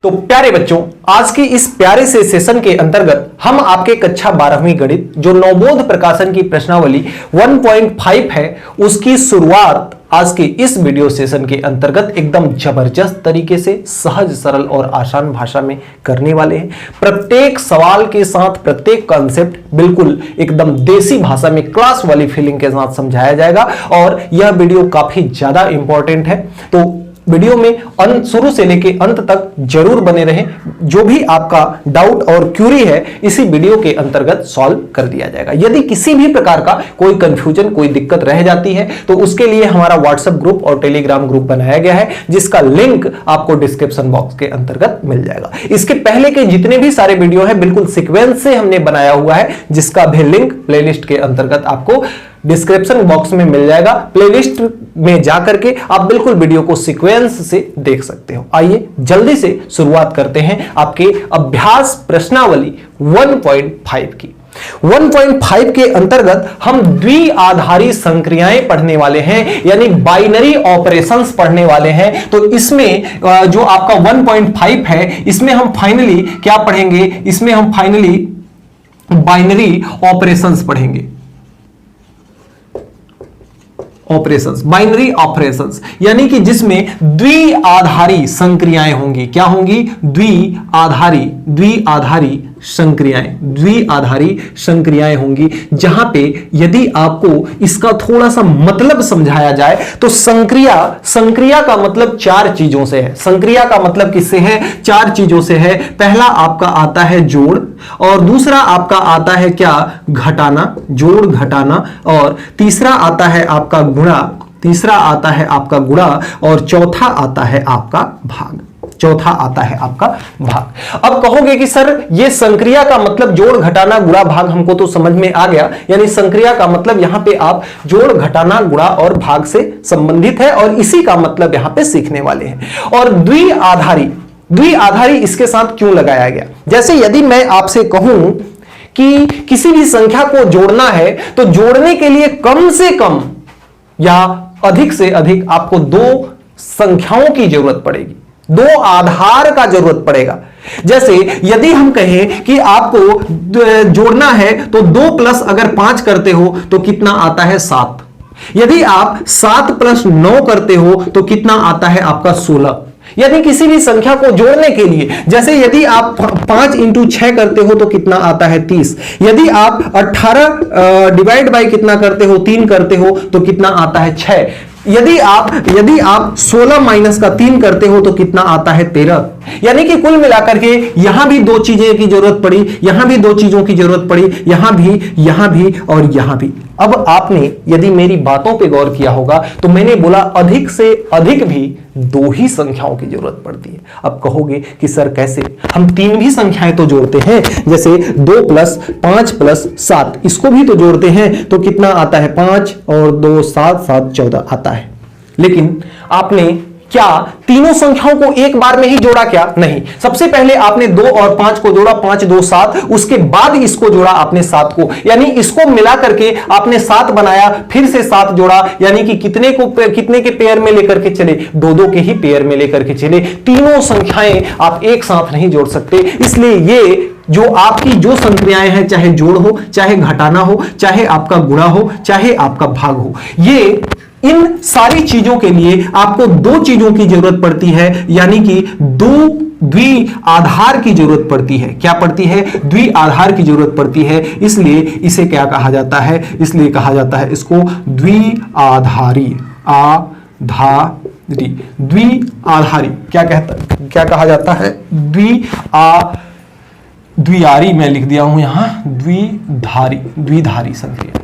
तो प्यारे बच्चों, आज की इस प्यारे से सेशन के अंतर्गत हम आपके कक्षा 12वीं गणित जो नवबोध प्रकाशन की प्रश्नावली 1.5 है उसकी शुरुआत आज के इस वीडियो सेशन के अंतर्गत एकदम जबरदस्त तरीके से सहज सरल और आसान भाषा में करने वाले हैं। प्रत्येक सवाल के साथ प्रत्येक कॉन्सेप्ट बिल्कुल एकदम देसी भाषा में क्लास वाली फीलिंग के साथ समझाया जाएगा और यह वीडियो काफी ज्यादा इंपॉर्टेंट है। तो वीडियो में शुरू से लेके अंत तक जरूर बने रहें। जो भी आपका डाउट और क्यूरी है इसी वीडियो के अंतर्गत सॉल्व कर दिया जाएगा। यदि किसी भी प्रकार का कोई कंफ्यूजन कोई दिक्कत रह जाती है तो उसके लिए हमारा व्हाट्सएप ग्रुप और टेलीग्राम ग्रुप बनाया गया है जिसका लिंक आपको डिस्क्रिप्शन बॉक्स के अंतर्गत मिल जाएगा। इसके पहले के जितने भी सारे वीडियो है बिल्कुल सीक्वेंस से हमने बनाया हुआ है जिसका भी लिंक प्लेलिस्ट के अंतर्गत आपको डिस्क्रिप्शन बॉक्स में मिल जाएगा। प्लेलिस्ट में जाकर के आप बिल्कुल वीडियो को सीक्वेंस से देख सकते हो। आइए जल्दी से शुरुआत करते हैं आपके अभ्यास प्रश्नावली 1.5 की। 1.5 के अंतर्गत हम द्विआधारी संक्रियाएं पढ़ने वाले हैं यानी बाइनरी ऑपरेशंस पढ़ने वाले हैं। तो इसमें जो आपका 1.5 है इसमें हम फाइनली क्या पढ़ेंगे? इसमें हम फाइनली बाइनरी ऑपरेशंस पढ़ेंगे। ऑपरेशंस, बाइनरी ऑपरेशंस यानी कि जिसमें द्विआधारी संक्रियाएं होंगी। क्या होंगी? द्विआधारी संक्रियाएं होंगी जहां पे यदि आपको इसका थोड़ा सा मतलब समझाया जाए तो संक्रिया का मतलब चार चीजों से है। संक्रिया का मतलब किससे है? चार चीजों से है। पहला आपका आता है जोड़, और दूसरा आपका आता है क्या? घटाना, जोड़ घटाना, और तीसरा आता है आपका गुणा, और चौथा आता है आपका भाग। अब कहोगे कि सर ये संक्रिया का मतलब जोड़ घटाना गुणा भाग हमको तो समझ में आ गया, यानी संक्रिया का मतलब यहां पे आप जोड़ घटाना गुणा और भाग से संबंधित है और इसी का मतलब यहां पे सीखने वाले हैं। और द्विआधारी इसके साथ क्यों लगाया गया? जैसे यदि मैं आपसे कहूं कि किसी भी संख्या को जोड़ना है तो जोड़ने के लिए कम से कम या अधिक से अधिक आपको दो संख्याओं की जरूरत पड़ेगी, दो आधार का जरूरत पड़ेगा। जैसे यदि हम कहें कि आपको जोड़ना है तो 2 प्लस अगर 5 करते हो तो कितना आता है? 7। यदि आप 7 प्लस 9 करते हो तो कितना आता है आपका? 16। यदि किसी भी संख्या को जोड़ने के लिए, जैसे यदि आप 5 इंटू 6 करते हो तो कितना आता है? 30। यदि आप 18 डिवाइड बाय कितना करते हो? 3 करते हो तो कितना आता है? 6। यदि आप 16 माइनस का 3 करते हो तो कितना आता है? 13। यानी कि कुल मिलाकर के यहां भी दो चीजें की जरूरत पड़ी, यहां भी दो चीजों की जरूरत पड़ी, यहां भी और यहां भी। अब आपने यदि मेरी बातों पे गौर किया होगा तो मैंने बोला अधिक से अधिक भी दो ही संख्याओं की जरूरत पड़ती है। अब कहोगे कि सर कैसे? हम 3 भी संख्याएं तो जोड़ते हैं, जैसे 2 प्लस 5 प्लस 7, इसको भी तो जोड़ते हैं तो कितना आता है? 5 और 2 7, 7 14 आता है। लेकिन आपने क्या तीनों संख्याओं को एक बार में ही जोड़ा? क्या नहीं। सबसे पहले आपने 2 और 5 को जोड़ा, 5 2 7, उसके बाद इसको जोड़ा आपने 7 को, यानी इसको मिला करके आपने 7 बनाया, फिर से 7 जोड़ा, यानी कि कितने के पेयर में लेकर के चले? 2 के ही पेयर में लेकर के चले। तीनों संख्याएं आप एक साथ नहीं जोड़ सकते। इसलिए ये जो आपकी जो संक्रियाएं हैं, चाहे जोड़ हो, चाहे घटाना हो, चाहे आपका गुणा हो, चाहे आपका भाग हो, ये इन सारी चीजों के लिए आपको दो चीजों की जरूरत पड़ती है, यानी कि दो द्विआधार की जरूरत पड़ती है। क्या पड़ती है? द्विआधार की जरूरत पड़ती है। इसलिए इसे क्या कहा जाता है? इसलिए कहा जाता है इसको द्विआधारी। द्विआधारी क्या कहा जाता है? द्विआधारी मैं लिख दिया हूं यहां, द्विधारी संक्रिया।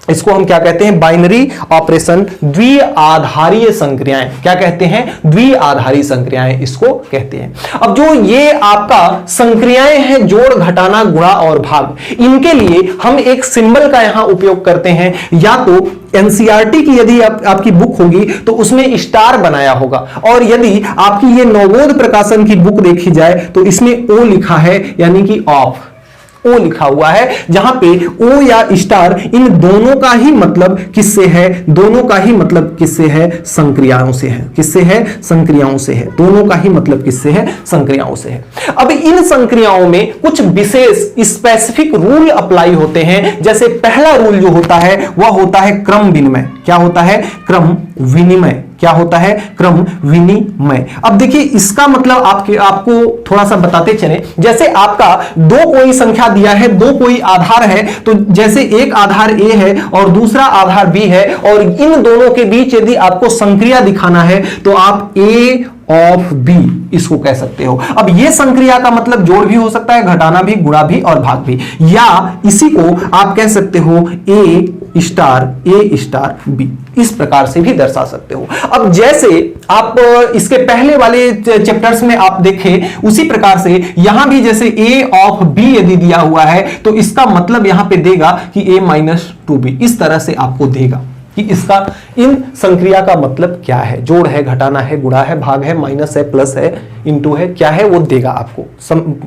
इसको हम क्या कहते हैं? बाइनरी ऑपरेशन, द्विआधारीय संक्रियाएं। क्या कहते हैं? द्विआधारी संक्रियाएं इसको कहते हैं। अब जो ये आपका संक्रियाएं हैं जोड़ घटाना गुणा और भाग, इनके लिए हम एक सिंबल का यहां उपयोग करते हैं। या तो एनसीईआरटी की यदि आपकी बुक होगी तो उसमें स्टार बनाया होगा, और यदि आपकी ये नवबोध प्रकाशन की बुक देखी जाए तो इसमें ओ लिखा है, यानी कि ऑफ। ओ लिखा हुआ है, जहां पे ओ या स्टार इन दोनों का ही मतलब किससे है, दोनों का ही मतलब किससे है, संक्रियाओं से है। किससे है, संक्रियाओं से है। दोनों का ही मतलब किससे है, संक्रियाओं से है। अब इन संक्रियाओं में कुछ विशेष स्पेसिफिक रूल अप्लाई होते हैं। जैसे पहला रूल जो होता है वह होता है क्रम विनिमय। क्या होता है, क्रम विनिमय। क्या होता है, क्रम विनिमय। अब देखिए इसका मतलब आपको थोड़ा सा बताते चले। जैसे आपका दो कोई संख्या दिया है, दो कोई आधार है, तो जैसे एक आधार ए है और दूसरा आधार बी है, और इन दोनों के बीच यदि आपको संक्रिया दिखाना है तो आप ए ऑफ बी इसको कह सकते हो। अब यह संक्रिया का मतलब जोड़ भी हो सकता है, घटाना भी, गुणा भी और भाग भी, या इसी को आप कह सकते हो ए स्टार बी, इस प्रकार से भी दर्शा सकते हो। अब जैसे आप इसके पहले वाले चैप्टर्स में आप देखें, उसी प्रकार से यहां भी जैसे ए ऑफ बी यदि दिया हुआ है तो इसका मतलब यहां पे देगा कि a माइनस 2b, इस तरह से आपको देगा कि इसका इन संक्रिया का मतलब क्या है, जोड़ है, घटाना है, गुणा है, भाग है, माइनस है, प्लस है, इनटू है, क्या है वो देगा आपको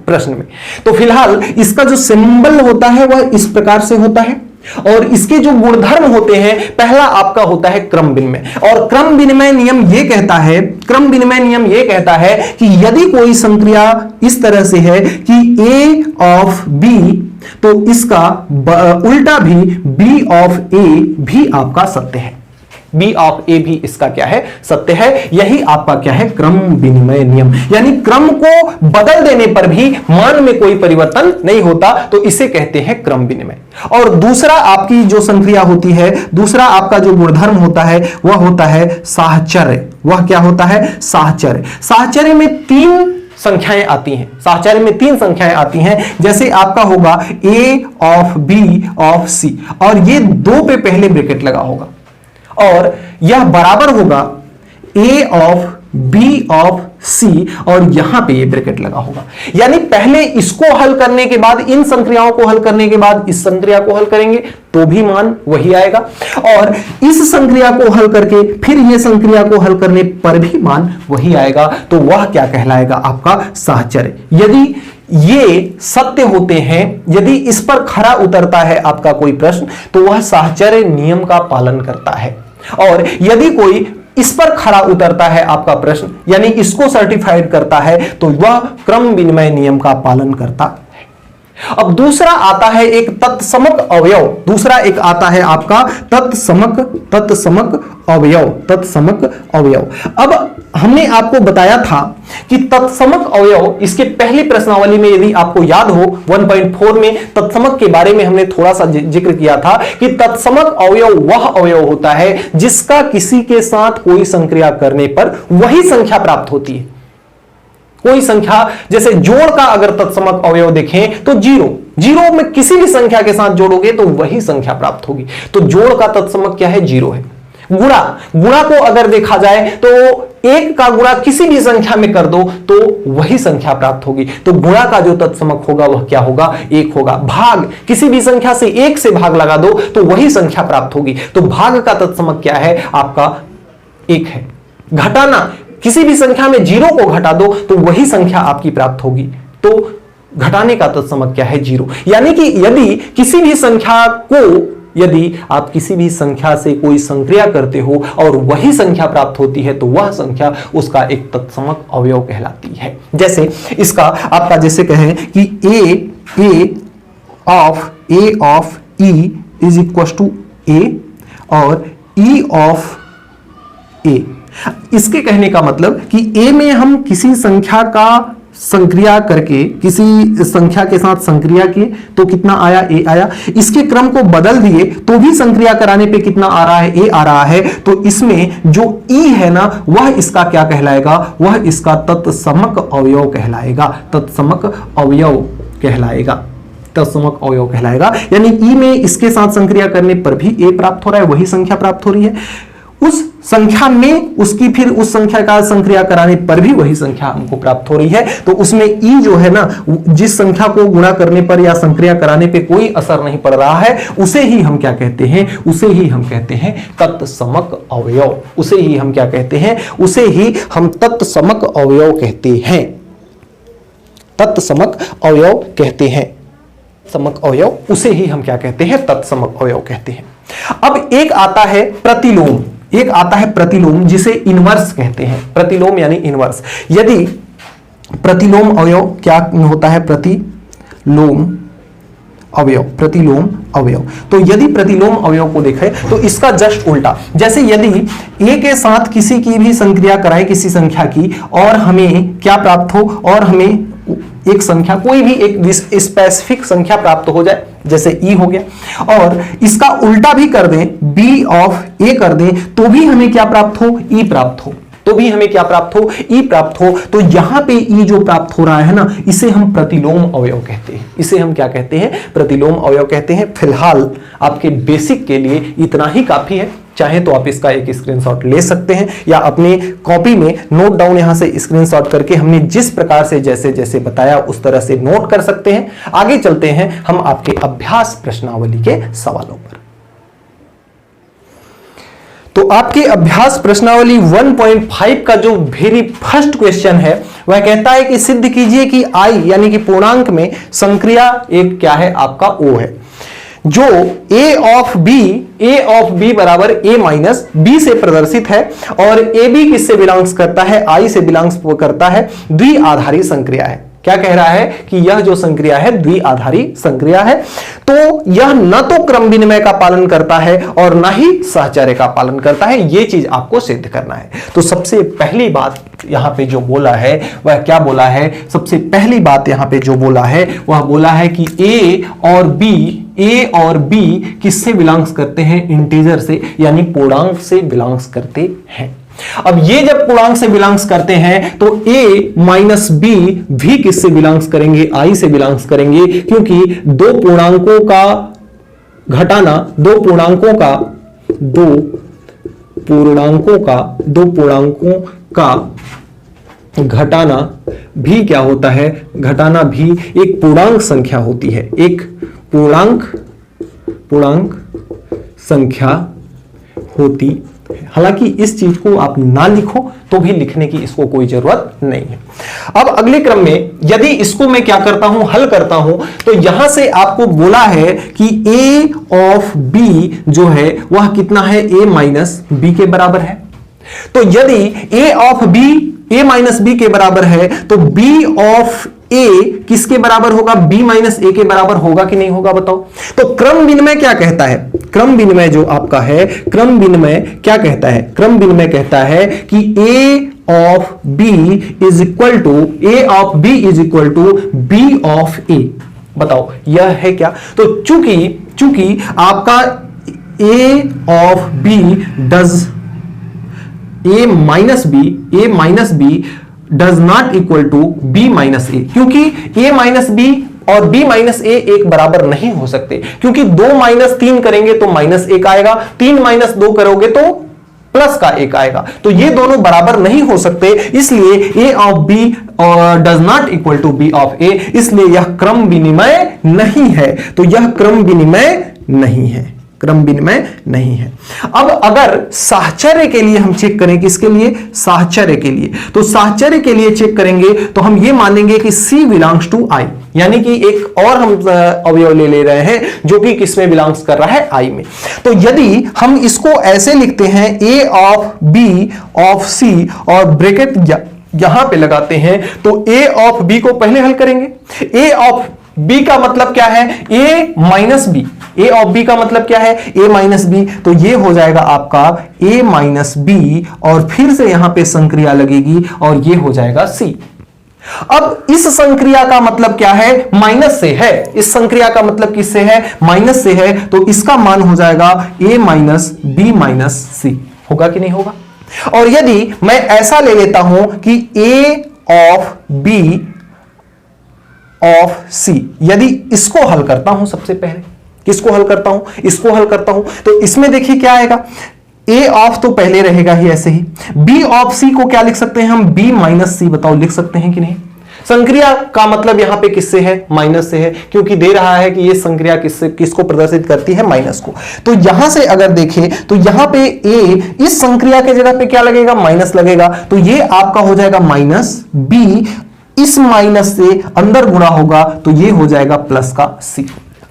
प्रश्न में। तो फिलहाल इसका जो सिंबल होता है वह इस प्रकार से होता है, और इसके जो गुणधर्म होते हैं, पहला आपका होता है क्रम विनिमय। और क्रम विनिमय नियम ये कहता है, क्रम विनिमय नियम ये कहता है कि यदि कोई संक्रिया इस तरह से है कि a ऑफ b, तो इसका उल्टा भी b ऑफ a भी आपका सत्य है। बी ऑफ ए भी इसका क्या है, सत्य है। यही आपका क्या है, क्रम विनिमय नियम। यानी क्रम को बदल देने पर भी मान में कोई परिवर्तन नहीं होता, तो इसे कहते हैं क्रम विनिमय। और दूसरा आपकी जो संक्रिया होती है, दूसरा आपका जो गुणधर्म होता है वह होता है साहचर्य। वह क्या होता है, साहचर्य। साहचर्य में तीन संख्याएं आती हैं, साहचर्य में तीन संख्याएं आती हैं। जैसे आपका होगा a of b of c, और ये दो पे पहले ब्रैकेट लगा होगा, और यह बराबर होगा a of b of c, और यहां पे ये ब्रैकेट लगा होगा। यानी पहले इसको हल करने के बाद, इन संक्रियाओं को हल करने के बाद इस संक्रिया को हल करेंगे तो भी मान वही आएगा, और इस संक्रिया को हल करके फिर ये संक्रिया को हल करने पर भी मान वही आएगा। तो वह क्या कहलाएगा, आपका साहचर्य। यदि ये सत्य होते हैं, यदि इस पर खरा उतरता है आपका कोई प्रश्न, तो वह साहचर्य नियम का पालन करता है। और यदि कोई इस पर खरा उतरता है आपका प्रश्न, यानी इसको सर्टिफाइड करता है, तो वह क्रम विनिमय नियम का पालन करता है। अब दूसरा आता है एक तत्समक अवयव। दूसरा एक आता है आपका तत्समक अवयव। अब हमने आपको बताया था कि तत्समक अवयव, इसके पहली प्रश्नावली में यदि आपको याद हो 1.4 में तत्समक के बारे में हमने थोड़ा सा जिक्र किया था कि तत्समक अवयव वह अवयव होता है जिसका किसी के साथ कोई संक्रिया करने पर वही संख्या प्राप्त होती है। कोई संख्या, जैसे जोड़ का अगर तत्समक अवयव देखें तो जीरो में किसी भी संख्या के साथ जोड़ोगे तो वही संख्या प्राप्त होगी। तो जोड़ का तत्समक क्या है, 0 है। गुणा को अगर देखा जाए तो 1 का गुणा किसी भी संख्या में कर दो तो वही संख्या प्राप्त होगी। तो गुणा का जो तत्समक होगा वह क्या होगा, 1 होगा। भाग, किसी भी संख्या से 1 से भाग लगा दो तो वही संख्या प्राप्त होगी। तो भाग का तत्समक क्या है, आपका 1 है। घटाना, किसी भी संख्या में 0 को घटा दो तो वही संख्या आपकी प्राप्त होगी। तो घटाने का तत्समक क्या है, 0। यानी कि यदि किसी भी संख्या को, यदि आप किसी भी संख्या से कोई संक्रिया करते हो और वही संख्या प्राप्त होती है तो वह संख्या उसका एक तत्समक अवयव कहलाती है। जैसे इसका आपका जैसे कहें कि a of e is equal to a और e ऑफ a। इसके कहने का मतलब कि a में हम किसी संख्या का संक्रिया करके, किसी संख्या के साथ संक्रिया किए तो कितना आया, a आया। इसके क्रम को बदल दिए तो भी संक्रिया कराने पे कितना आ रहा है, a आ रहा है। तो इसमें जो e है ना, वह इसका क्या कहलाएगा, वह इसका तत्समक अवयव कहलाएगा। तत्समक अवयव कहलाएगा। यानी e में इसके साथ संक्रिया करने पर भी a प्राप्त हो रहा है, वही संख्या प्राप्त हो रही है। उस संख्या में उसकी फिर उस संख्या का संक्रिया कराने पर भी वही संख्या हमको प्राप्त हो रही है। तो उसमें ई जो है ना, जिस संख्या को गुणा करने पर या संक्रिया कराने पे कोई असर नहीं पड़ रहा है, उसे ही हम क्या कहते हैं, उसे ही हम कहते हैं तत्समक अवयव। उसे ही हम क्या कहते हैं, उसे ही हम तत्समक अवयव कहते हैं। तत्समक अवयव कहते हैं। तत्समक अवयव, उसे ही हम क्या कहते हैं, तत्समक अवयव कहते हैं। अब एक आता है प्रतिलोम, एक आता है प्रतिलोम जिसे इनवर्स कहते हैं। प्रतिलोम यानी इनवर्स। यदि प्रतिलोम अवयव क्या होता है, प्रतिलोम अवयव, प्रतिलोम अवयव। तो यदि प्रतिलोम अवयव को देखें तो इसका जस्ट उल्टा, जैसे यदि a के साथ किसी की भी संक्रिया कराए किसी संख्या की और हमें क्या प्राप्त हो, और हमें एक संख्या, कोई भी एक स्पेसिफिक संख्या प्राप्त हो जाए, जैसे e हो गया, और इसका उल्टा भी कर दें, b ऑफ a कर दें, तो भी हमें क्या प्राप्त हो, e प्राप्त हो, तो भी हमें क्या प्राप्त हो, e प्राप्त हो। तो यहां पे e जो प्राप्त हो रहा है ना, इसे हम प्रतिलोम अवयव कहते हैं। इसे हम क्या कहते हैं, प्रतिलोम अवयव कहते हैं। फिलहाल आपके बेसिक के लिए इतना ही काफी है। चाहे तो आप इसका एक स्क्रीनशॉट ले सकते हैं या अपनी कॉपी में नोट डाउन यहां से स्क्रीनशॉट करके हमने जिस प्रकार से जैसे जैसे बताया उस तरह से नोट कर सकते हैं। आगे चलते हैं हम आपके अभ्यास प्रश्नावली के सवालों पर। तो आपके अभ्यास प्रश्नावली 1.5 का जो वेरी फर्स्ट क्वेश्चन है वह कहता है कि सिद्ध कीजिए कि i यानी कि पूर्णांक में संक्रिया एक क्या है, आपका o है, जो a ऑफ b बराबर a माइनस b से प्रदर्शित है, और ab किससे बिलोंग्स करता है, i से बिलोंग्स करता है, द्विआधारी संक्रिया है। क्या कह रहा है कि यह जो संक्रिया है द्विआधारी संक्रिया है, तो यह न तो क्रम विनिमय का पालन करता है और न ही साहचर्य का पालन करता है। यह चीज आपको सिद्ध करना है। तो सबसे पहली बात यहां पे जो बोला है वह क्या बोला है, सबसे पहली बात यहां पे जो बोला है वह बोला है कि a और b किससे बिलोंग्स करते हैं, इंटीजर से, यानी पूर्णांक से बिलोंग्स करते हैं। अब ये जब पूर्णांक से बिलोंग्स करते हैं तो a माइनस b भी किससे बिलोंग्स करेंगे, i से बिलोंग्स करेंगे, क्योंकि दो पूर्णांकों का घटाना भी क्या होता है, घटाना भी एक पूर्णांक संख्या होती है, एक पूर्णांक संख्या होती है। हालांकि इस चीज को आप ना लिखो तो भी लिखने की इसको कोई जरूरत नहीं है। अब अगले क्रम में यदि इसको मैं क्या करता हूं, हल करता हूं, तो यहां से आपको बोला है कि a ऑफ b जो है वह कितना है, a माइनस b के बराबर है। तो यदि a of b a minus b के बराबर है तो b ऑफ a किसके बराबर होगा, b माइनस a के बराबर होगा कि नहीं होगा, बताओ। तो क्रम विनिमय क्या कहता है, क्रम विनिमय जो आपका है, क्रम विनिमय क्या कहता है, क्रम विनिमय कहता है कि a of b is equal to b of a। बताओ यह है क्या। तो चूंकि आपका a of b does a minus b does not equal to b minus a, क्योंकि a माइनस b और b माइनस a एक बराबर नहीं हो सकते, क्योंकि 2 माइनस 3 करेंगे तो माइनस 1 आएगा, 3 माइनस 2 करोगे तो प्लस का 1 आएगा, तो ये दोनों बराबर नहीं हो सकते। इसलिए a of b does not equal to b of a, इसलिए यह क्रम विनिमय नहीं है। तो यह क्रम विनिमय नहीं है, क्रम विनिमय नहीं है। अब अगर साहचर्य के लिए हम चेक करें, किसके लिए, साहचर्य के लिए, तो साहचर्य के लिए चेक करेंगे तो हम ये मानेंगे कि c बिलोंग्स टू i, यानी कि एक और हम अवयव ले रहे हैं जो कि किसमें बिलोंग्स कर रहा है, i में। तो यदि हम इसको ऐसे लिखते हैं a of b of c और ब्रैकेट यहां पे लगाते हैं, तो a ऑफ b को पहले हल करेंगे। a ऑफ b का मतलब क्या है, a minus b, a of b का मतलब क्या है, a माइनस b, तो ये हो जाएगा आपका a माइनस b और फिर से यहां पे संक्रिया लगेगी और ये हो जाएगा c। अब इस संक्रिया का मतलब क्या है, माइनस से है, इस संक्रिया का मतलब किससे है, माइनस से है, तो इसका मान हो जाएगा a minus b minus c, होगा कि नहीं होगा। और यदि मैं ऐसा ले लेता हूं कि a of b of c, यदि इसको हल करता हूं, सबसे पहले किसको हल करता हूं, इसको हल करता हूं, तो इसमें देखिए क्या आएगा, a ऑफ तो पहले रहेगा ही ऐसे ही, b ऑफ c को क्या लिख सकते हैं हम, b माइनस c, बताओ लिख सकते हैं कि नहीं। संक्रिया का मतलब यहां पे किससे है, माइनस से है, क्योंकि दे रहा है कि ये संक्रिया किसको प्रदर्शित करती है, माइनस को। तो यहां से अगर देखें तो यहां पे a इस संक्रिया के जगह पे क्या लगेगा, माइनस लगेगा, तो ये आपका हो जाएगा माइनस b इस माइनस से अंदर गुणा होगा तो ये हो जाएगा प्लस का सी।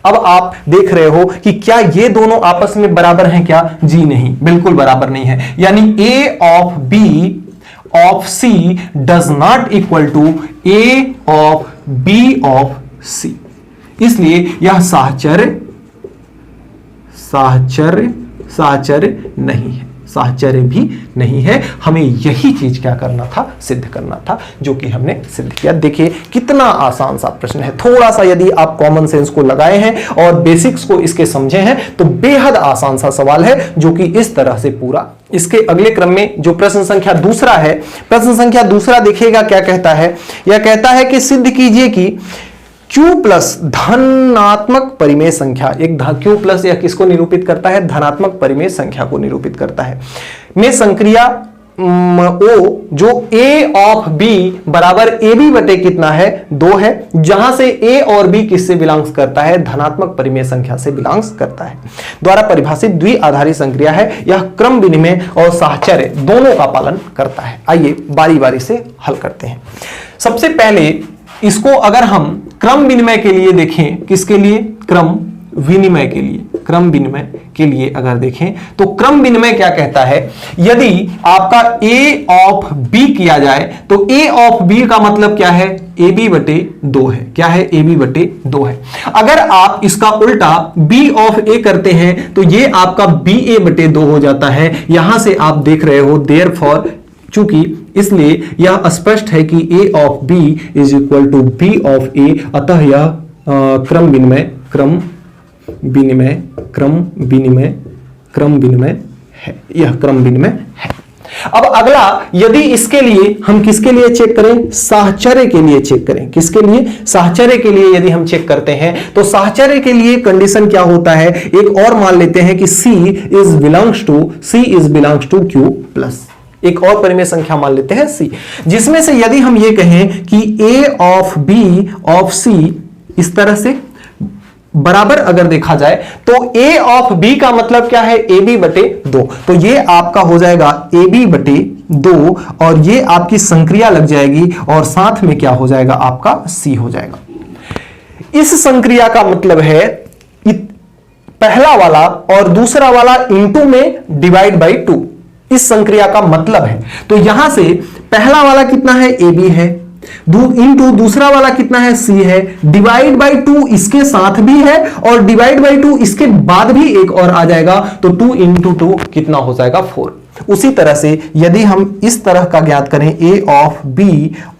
अब आप देख रहे हो कि क्या ये दोनों आपस में बराबर हैं क्या? जी नहीं, बिल्कुल बराबर नहीं है। यानी a of b of c does not equal to a of b of c। इसलिए यह साहचर्य नहीं है, साहचर्य भी नहीं है। हमें यही चीज क्या करना था? सिद्ध करना था, जो कि हमने सिद्ध किया। देखिए कितना आसान सा प्रश्न है। थोड़ा सा यदि आप कॉमन सेंस को लगाए हैं और बेसिक्स को इसके समझे हैं तो बेहद आसान सा सवाल है, जो कि इस तरह से पूरा। इसके अगले क्रम में जो प्रश्न संख्या दूसरा है, प्रश्न संख्या दूसरा देखिएगा क्या कहता है। यह कहता है कि सिद्ध कीजिए कि Q प्लस धनात्मक परिमेय संख्या, एक Q प्लस यह किसको निरूपित करता है? धनात्मक परिमेय संख्या को निरूपित करता है। में संक्रिया O जो A ऑफ B बराबर AB बटे कितना है? 2 है, जहां से A और B किससे बिलोंग्स करता है? धनात्मक परिमेय संख्या से बिलोंग्स करता है। द्वारा परिभाषित द्विआधारी संक्रिया है। यह क्रम विनिमय और साहचर्य दोनों का पालन करता है। आइए बारी बारी से हल करते हैं। सबसे पहले इसको अगर हम क्रम विनिमय के लिए देखें, किसके लिए? क्रम विनिमय के लिए। क्रम विनिमय के लिए अगर देखें तो क्रम विनिमय क्या कहता है? यदि आपका a ऑफ b किया जाए तो a ऑफ b का मतलब क्या है? ab बटे 2 है। क्या है? ab बटे 2 है। अगर आप इसका उल्टा b ऑफ a करते हैं तो ये आपका ba बटे 2 हो जाता है। यहां से आप देख रहे हो देयरफॉर, चूंकि इसलिए यह स्पष्ट है कि a of b is equal to b of a। अतः यह क्रम विनिमय है। यह क्रम विनिमय है। अब अगला, यदि इसके लिए हम किसके लिए चेक करें? साहचर्य के लिए चेक करें। किसके लिए? साहचर्य के लिए यदि हम चेक करते हैं तो साहचर्य के लिए कंडीशन क्या होता है? एक और मान लेते हैं कि C is belongs to Q plus. एक और परिमेय संख्या मान लेते हैं C, जिसमें से यदि हम ये कहें कि A of B of C इस तरह से बराबर अगर देखा जाए तो A ऑफ B का मतलब क्या है? AB बटे 2। तो ये आपका हो जाएगा AB बटे 2 और ये आपकी संक्रिया लग जाएगी और साथ में क्या हो जाएगा? आपका C हो जाएगा। इस संक्रिया का मतलब है पहला वाला और दूसरा वाला इनटू में डिवाइड बाई 2, इस संक्रिया का मतलब है। तो यहां से पहला वाला कितना है? AB है, इनटू दूसरा वाला कितना है? C है, डिवाइड बाई 2 इसके साथ भी है और डिवाइड बाई 2 इसके बाद भी एक और आ जाएगा। तो 2 इंटू 2 कितना हो जाएगा? 4। उसी तरह से यदि हम इस तरह का ज्ञात करें A of B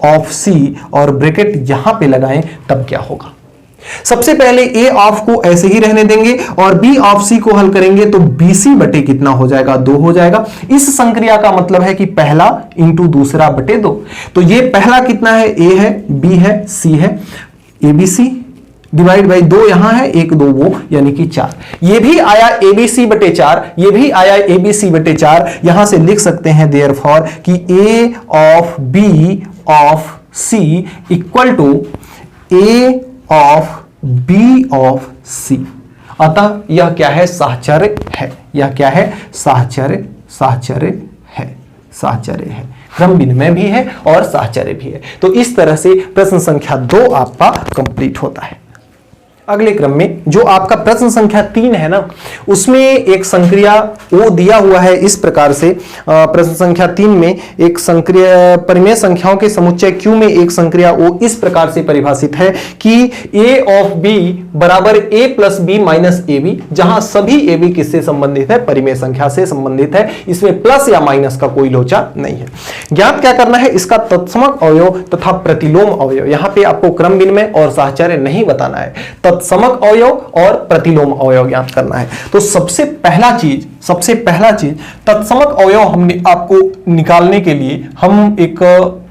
of C और ब्रैकेट यहां पे लगाएं तब क्या होगा? सबसे पहले A ऑफ को ऐसे ही रहने देंगे और B ऑफ C को हल करेंगे तो BC बटे कितना हो जाएगा? 2 हो जाएगा। इस संक्रिया का मतलब है कि पहला इंटू दूसरा बटे 2। तो ये पहला कितना है? A है, B है, C है, ABC डिवाइड बाई 2 यहां है, 1 2 वो, यानी कि 4। ये भी आया ABC बटे 4, ये भी आया ABC बटे 4। यहां से लिख सकते हैं देयरफॉर कि A of B of C equal to A of B of C। अतः यह क्या है? साहचर्य है। यह क्या है? साहचर्य है। क्रम विनिमय भी है और साहचर्य भी है। तो इस तरह से प्रश्न संख्या 2 आपका कंप्लीट होता है। अगले क्रम में जो आपका प्रश्न संख्या 3 है ना, उसमें एक संक्रिया O दिया हुआ है इस प्रकार से। प्रश्न संख्या 3 में एक संक्रिया परिमेय संख्याओं के समुच्चय Q में एक संक्रिया O इस प्रकार से परिभाषित है कि A ऑफ B बराबर A plus B minus AB, जहां सभी AB किससे संबंधित है? परिमेय संख्या से संबंधित है। इसमें प्लस या माइनस का कोई लोचा नहीं है। ज्ञात क्या करना है? इसका तत्समक अवयव तथा प्रतिलोम अवयव। यहां पे आपको क्रम विनिमय और साहचर्य नहीं बताना है, तत्समक अवयव और प्रतिलोम अवयव ज्ञात करना है। तो सबसे पहला चीज तत्समक अवयव हमने आपको निकालने के लिए हम एक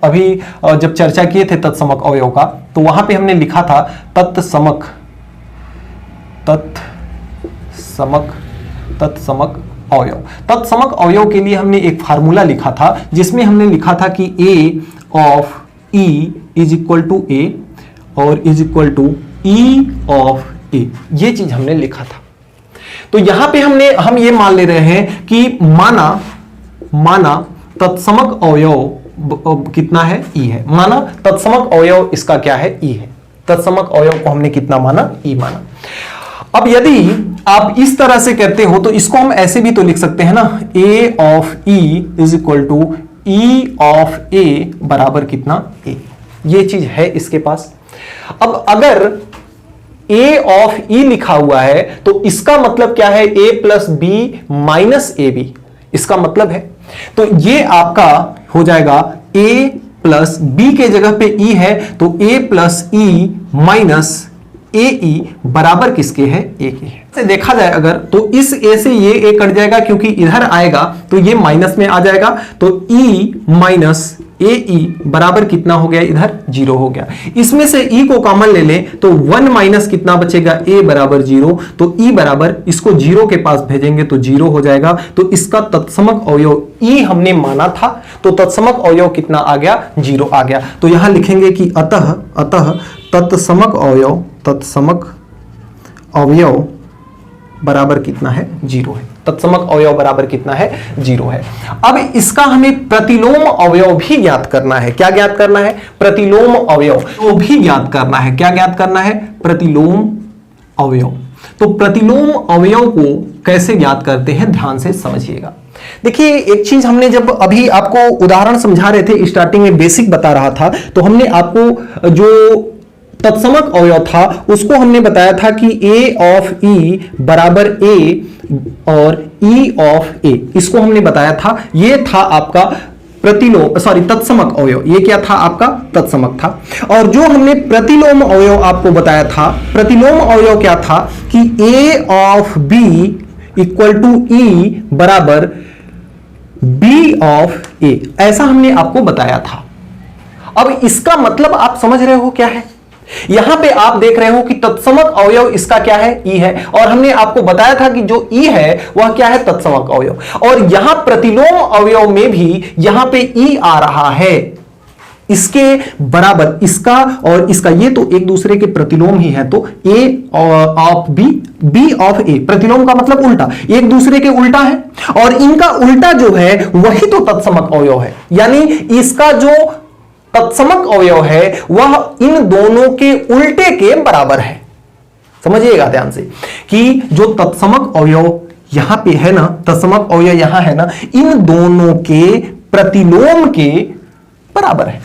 अभी जब चर्चा किए थे तत्समक अवयव का, तो वहां पे हमने लिखा था तत्समक अवयव। तत्समक अवयव के लिए हमने एक फार्मूला लिखा था, जिसमें हमने लिखा था कि A of E is equal to A और is equal to E of A। ये चीज हमने लिखा था। तो यहां पे हम ये मान ले रहे हैं कि माना तत्समक अवयव कितना है, ई है। माना तत्समक अवयव इसका क्या है, ई है। तत्समक अवयव को हमने कितना माना, ई माना। अब यदि आप इस तरह से कहते हो तो इसको हम ऐसे भी तो लिख सकते हैं ना, a of e is equal to e of a बराबर कितना, ए। ये चीज है इसके पास। अब अगर ए ऑफ ई लिखा हुआ है तो इसका मतलब क्या है, a plus b minus A b, इसका मतलब है। तो ये आपका हो जाएगा ए प्लस बी के जगह पे ई है तो ए प्लस ई माइनस ए ई बराबर किसके है, ए के है। से देखा जाए अगर तो इस ए से ये ए कट जाएगा क्योंकि इधर आएगा तो ये माइनस में आ जाएगा, तो ई माइनस ए ई बराबर कितना हो गया, इधर 0 हो गया। इसमें से ई को कॉमन ले लें तो 1 माइनस कितना बचेगा, ए बराबर 0, तो ई बराबर इसको 0 के पास भेजेंगे तो 0 हो जाएगा। तो इसका तत्समक अवयव ई हमने माना था तो तत्समक अवयव कितना आ गया, 0 आ गया। तो यहां लिखेंगे कि अतः तत्समक अवयव बराबर कितना है, 0 है। तत्समक अवयव बराबर कितना है, 0 है। अब इसका हमें प्रतिलोम अवयव भी ज्ञात करना है। क्या ज्ञात करना है, प्रतिलोम अवयव वो भी ज्ञात करना है। क्या ज्ञात करना है, प्रतिलोम अवयव। तो प्रतिलोम अवयव को कैसे ज्ञात करते हैं, ध्यान से समझिएगा। देखिए एक चीज हमने जब अभी आपको उदाहरण समझा रहे थे, स्टार्टिंग में बेसिक बता रहा था, तो हमने आपको जो तत्समक अवयव था उसको हमने बताया था कि ए ऑफ ई बराबर ए और ई ऑफ ए, इसको हमने बताया था। ये था आपका तत्समक अवयव। ये क्या था, आपका तत्समक था। और जो हमने प्रतिलोम अवयव आपको बताया था, प्रतिलोम अवयव क्या था कि ए ऑफ बी इक्वल टू ई बराबर बी ऑफ ए, ऐसा हमने आपको बताया था। अब इसका मतलब आप समझ रहे हो क्या है, यहां पे आप देख रहे हो कि तत्समक अवयव इसका क्या है, ई है। और हमने आपको बताया था कि जो ई है वह क्या है, तत्समक अवयव। और यहां प्रतिलोम अवयव में भी यहां पे ई आ रहा है, इसके बराबर इसका और इसका, ये तो एक दूसरे के प्रतिलोम ही है। तो ए ऑफ बी, बी ऑफ ए, प्रतिलोम का मतलब उल्टा, एक दूसरे के उल्टा है। और इनका उल्टा जो है वही तो तत्समक अवयव है। यानी इसका जो तत्समक अवयव है वह इन दोनों के उल्टे के बराबर है। समझिएगा ध्यान से कि जो तत्समक अवयव यहां पे है ना, तत्समक अवयव यहां है ना, इन दोनों के प्रतिलोम के बराबर है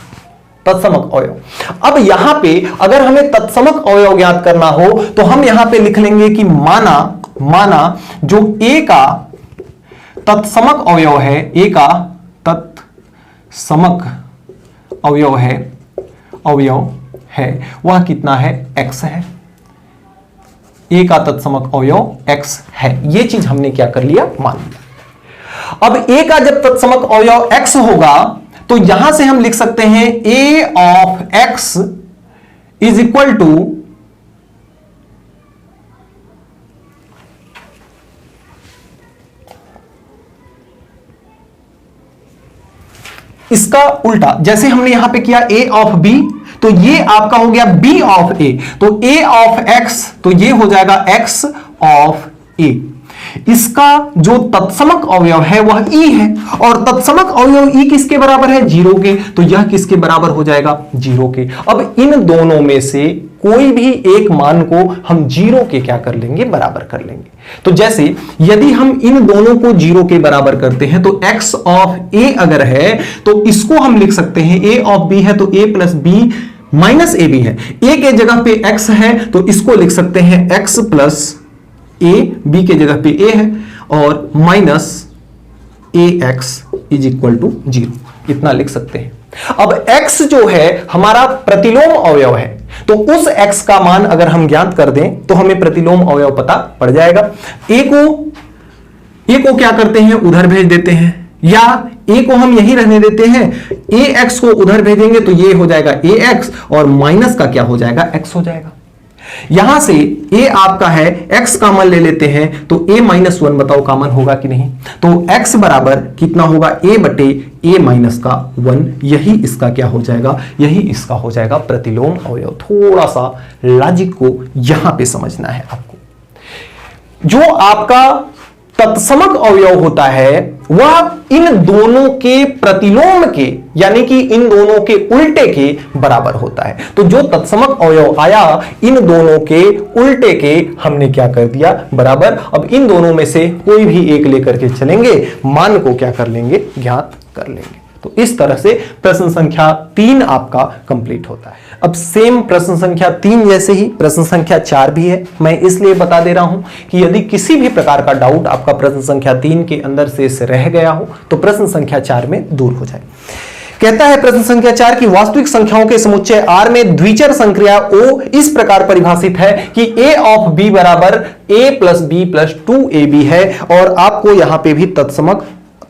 तत्समक अवयव। अब यहां पे अगर हमें तत्समक अवयव ज्ञात करना हो तो हम यहां पे लिख लेंगे कि माना जो ए का तत्समक अवयव है, ए का तत्समक अवयव है वह कितना है, x है। ए का तत्समक अवयव x है। यह चीज हमने क्या कर लिया, मान लिया। अब ए का जब तत्समक अवयव x होगा तो यहां से हम लिख सकते हैं a of x is equal to इसका उल्टा। जैसे हमने यहां पे किया a ऑफ b, तो ये आपका हो गया b ऑफ a। तो a ऑफ x तो ये हो जाएगा x ऑफ a। इसका जो तत्समक अवयव है वह e है, और तत्समक अवयव e किसके बराबर है, 0 के। तो यह किसके बराबर हो जाएगा, 0 के। अब इन दोनों में से कोई भी एक मान को हम 0 के क्या कर लेंगे, बराबर कर लेंगे। तो जैसे यदि हम इन दोनों को 0 के बराबर करते हैं तो x ऑफ a अगर है तो इसको हम लिख सकते हैं, a ऑफ b है तो a plus b minus A B है। a के जगह पे x है तो इसको लिख सकते हैं x प्लस a, b के जगह पे a है और minus ax is equal to 0, इतना लिख सकते हैं। अब x जो है हमारा प्रतिलोम अवयव है, तो उस x का मान अगर हम ज्ञात कर दें तो हमें प्रतिलोम अवयव पता पड़ जाएगा। a को क्या करते हैं, उधर भेज देते हैं, या a को हम यही रहने देते हैं, ax को उधर भेजेंगे तो ये हो जाएगा ax और माइनस का क्या हो जाएगा, x हो जाएगा। यहां से a आपका है, x कॉमन ले लेते हैं तो a माइनस 1 बताओ कॉमन होगा कि नहीं। तो x बराबर कितना होगा, a बटे a माइनस का 1। यही इसका क्या हो जाएगा, यही इसका हो जाएगा प्रतिलोम अवयव। थोड़ा सा लॉजिक को यहां पे समझना है आपको। जो आपका तत्समक अवयव होता है वह इन दोनों के प्रतिलोम के यानी कि इन दोनों के उल्टे के बराबर होता है। तो जो तत्समक अवयव आया इन दोनों के उल्टे के हमने क्या कर दिया, बराबर। अब इन दोनों में से कोई भी एक लेकर के चलेंगे, मान को क्या कर लेंगे, ज्ञात कर लेंगे। तो इस तरह से प्रश्न संख्या 3 आपका कंप्लीट होता है। अब सेम प्रश्न संख्या 3 जैसे ही प्रश्न संख्या 4 भी है। मैं इसलिए बता दे रहा हूं कि यदि किसी भी प्रकार का डाउट आपका प्रश्न संख्या 3 के अंदर से रह गया हो तो प्रश्न संख्या 4 में दूर हो जाए। कहता है प्रश्न संख्या 4 की वास्तविक संख्याओं के समुच्चय R में द्विचर संक्रिया O इस प्रकार परिभाषित है कि A ऑफ B बराबर A plus B plus 2AB है और आपको यहां पे भी तत्समक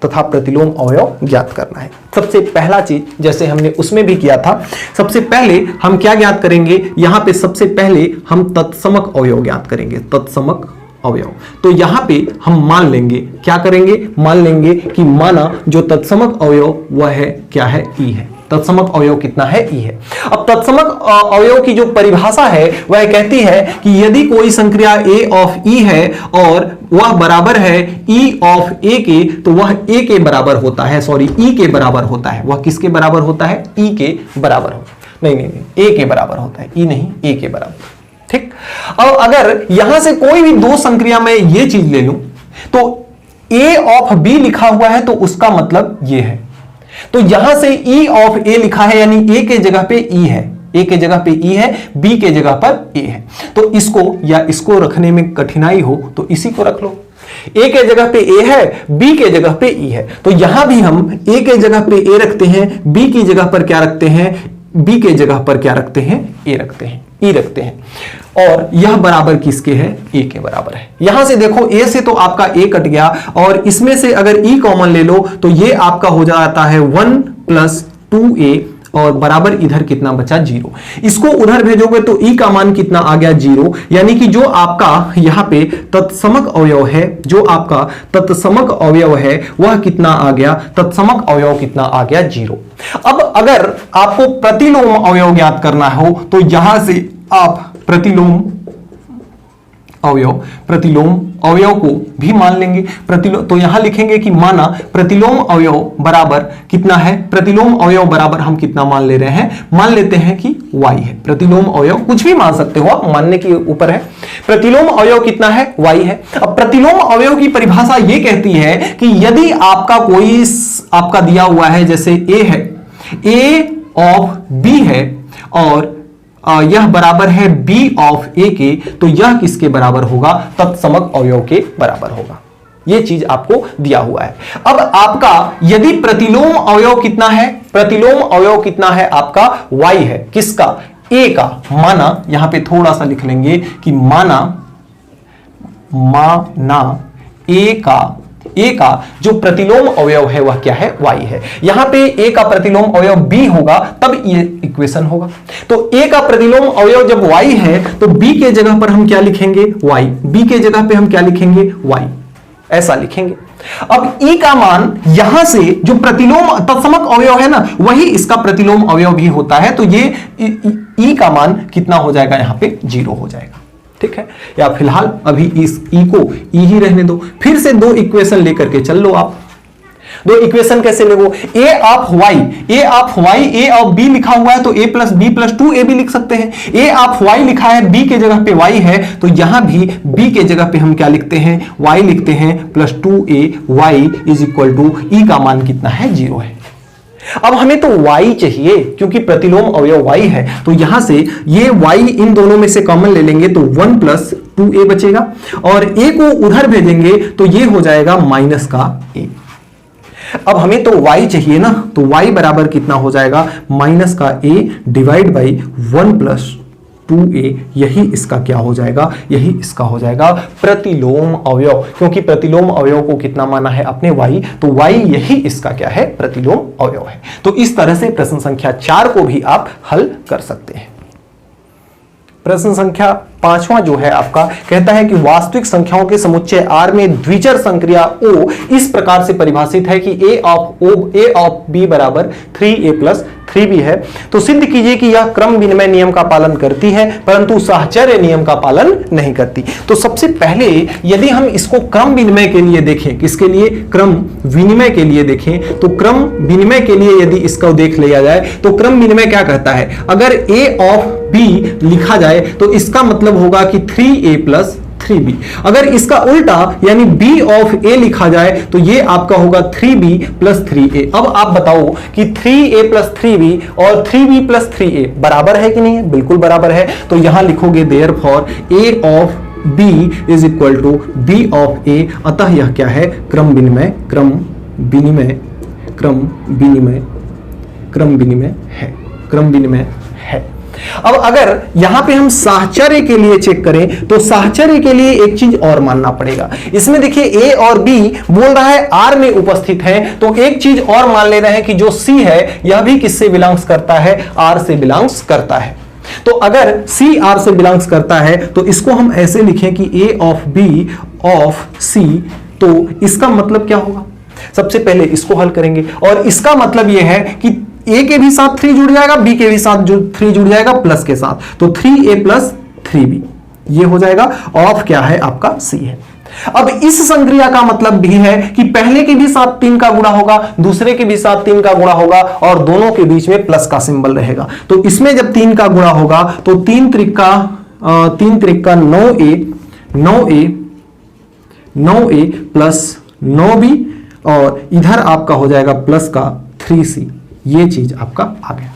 तथा प्रतिलोम अवयव ज्ञात करना है। सबसे पहला चीज जैसे हमने उसमें भी किया था, सबसे पहले हम क्या ज्ञात करेंगे, यहां पे सबसे पहले हम तत्समक अवयव ज्ञात करेंगे, तत्समक अवयव। तो यहां पे हम मान लेंगे, क्या करेंगे, मान लेंगे कि माना जो तत्समक अवयव वह है क्या है, ई है। तत्समक अवयव कितना है, ई है। अब तत्समक अवयव की जो परिभाषा है वह कहती है कि यदि कोई संक्रिया A ऑफ E है और वह बराबर है E ऑफ A के, तो वह A के बराबर होता है, सॉरी E के बराबर होता है। वह किसके बराबर होता है, E के बराबर होता है। नहीं, A के बराबर होता है, E नहीं, A के बराबर। ठीक। अब अगर यहां से कोई भी दो संक्रिया में ये चीज ले लूं तो A ऑफ B लिखा हुआ है तो उसका मतलब ये है। तो यहां से E ऑफ A लिखा है यानी A के जगह पे E है, A के जगह पे E है, B के जगह पर A है। तो इसको या इसको रखने में कठिनाई हो तो इसी को रख लो। A के जगह पे A है, B के जगह पे E है। तो यहां भी हम A के जगह पे A रखते हैं, B की जगह पर क्या रखते हैं, B के जगह पर क्या रखते हैं, A रखते हैं, E रखते हैं। और यह बराबर किसके है, A के बराबर है। यहां से देखो A से तो आपका A कट गया और इसमें से अगर E कॉमन ले लो तो ये आपका हो जाता है 1 प्लस 2A और बराबर इधर कितना बचा, 0। इसको उधर भेजोगे तो E का मान कितना आ गया, 0। यानी कि जो आपका यहां पे तत्समक अवयव है, जो आपका तत्समक अवयव है वह कितना आ गया, तत्समक अवयव कितना आ गया, 0। अब अगर आपको प्रतिलोम अवयव ज्ञात करना हो तो यहां से आप प्रतिलोम अवयव को भी मान लेंगे। तो यहां लिखेंगे कि माना प्रतिलोम अवयव बराबर कितना है, प्रतिलोम अवयव बराबर हम कितना मान ले रहे हैं, मान लेते हैं कि y है। प्रतिलोम अवयव कुछ भी मान सकते हो आप, मानने के ऊपर है। प्रतिलोम अवयव कितना है, y है। अब प्रतिलोम अवयव की परिभाषा यह कहती है कि यदि आपका कोई आपका दिया हुआ है, जैसे a है, a ऑफ b है और यह बराबर है B ऑफ A के, तो यह किसके बराबर होगा, तत्समक अवयव के बराबर होगा। यह चीज आपको दिया हुआ है। अब आपका यदि प्रतिलोम अवयव कितना है, प्रतिलोम अवयव कितना है आपका, Y है। किसका, A का। माना यहां पे थोड़ा सा लिख लेंगे कि माना A का जो प्रतिलोम अवयव है वह क्या है, Y है। यहां पे A का प्रतिलोम अवयव B होगा तब ये इक्वेशन होगा। तो A का प्रतिलोम अवयव जब Y है तो B के जगह पर हम क्या लिखेंगे, Y। B के जगह पे हम क्या लिखेंगे, Y। ऐसा लिखेंगे। अब E का मान यहां से जो प्रतिलोम तत्समक अवयव है ना, वही इसका प्रतिलोम अवयव भी होता है। तो ये E का मान कितना हो जाएगा, यहां पे 0 हो जाएगा। ठीक है, या फिलहाल अभी इस E को E ही रहने दो। फिर से दो इक्वेशन लेकर के चल लो आप। दो इक्वेशन कैसे ले, A of Y, A of B लिखा हुआ है तो A plus B plus 2A भी लिख सकते हैं। A ऑफ Y लिखा है, B के जगह पे Y है, तो यहां भी B के जगह पे हम क्या लिखते हैं, Y लिखते हैं plus 2A Y is equal to E का मान कितना है, 0 है। अब हमें तो y चाहिए क्योंकि प्रतिलोम अवयव y है। तो यहां से ये y इन दोनों में से कॉमन ले लेंगे तो 1 प्लस 2a बचेगा और a को उधर भेजेंगे तो ये हो जाएगा माइनस का a। अब हमें तो y चाहिए ना, तो y बराबर कितना हो जाएगा, माइनस का a divide by 1 plus 2a। यही इसका क्या हो जाएगा, यही इसका हो जाएगा प्रतिलोम अवयव। क्योंकि प्रतिलोम अवयव को कितना माना है अपने y, तो y यही इसका क्या है, प्रतिलोम अवयव है। तो इस तरह से प्रश्न संख्या 4 को भी आप हल कर सकते हैं। प्रश्न संख्या 5वां जो है आपका कहता है कि वास्तविक संख्याओं के समुच्चय R में द्विचर संक्रिया O इस प्रकार से परिभाषित है कि A ऑफ B बराबर 3A प्लस 3b है। तो सिद्ध कीजिए कि यह क्रम विनिमय नियम का पालन करती है परंतु साहचर्य नियम का पालन नहीं करती। तो सबसे पहले यदि हम इसको क्रम विनिमय के लिए देखें, किसके लिए? क्रम विनिमय के लिए देखें, तो क्रम विनिमय के लिए यदि इसको देख लिया जाए तो क्रम विनिमय क्या कहता है? अगर a ऑफ b लिखा जाए तो इसका मतलब होगा कि 3a प्लस 3b। अगर इसका उल्टा यानी b ऑफ a लिखा जाए तो ये आपका होगा 3b प्लस 3a। अब आप बताओ कि 3a प्लस 3b और 3b प्लस 3a बराबर है कि नहीं है? बिल्कुल बराबर है। तो यहां लिखोगे therefore a of b is equal to b of a। अतः यह क्या है? क्रम विनिमय, क्रम विनिमय, क्रम विनिमय, क्रम विनिमय है, क्रम विनिमय है। अब अगर यहां पे हम साहचर्य के लिए चेक करें तो साहचर्य के लिए एक चीज और मानना पड़ेगा। इसमें देखिए a और b बोल रहा है r में उपस्थित है, तो एक चीज और मान ले रहे हैं कि जो c है यह भी किससे बिलोंग्स करता है? r से बिलोंग्स करता है। तो अगर c r से बिलोंग्स करता है तो इसको हम ऐसे लिखें कि a of b of c। तो इसका मतलब क्या होगा? सबसे पहले इसको हल करेंगे और इसका मतलब यह है कि a के भी साथ 3 जुड़ जाएगा, b के भी साथ 3 जुड़ जाएगा प्लस के साथ, तो 3a प्लस 3b ये हो जाएगा। ऑफ क्या है? आपका c है। अब इस संक्रिया का मतलब भी है कि पहले के भी साथ 3 का गुणा होगा, दूसरे के भी साथ 3 का गुणा होगा और दोनों के बीच में प्लस का सिंबल रहेगा। तो इसमें जब 3 का गुणा होगा तो 3 त्रिका 9a प्लस 9b और इधर आपका हो जाएगा प्लस का 3c। ये चीज आपका आ गया।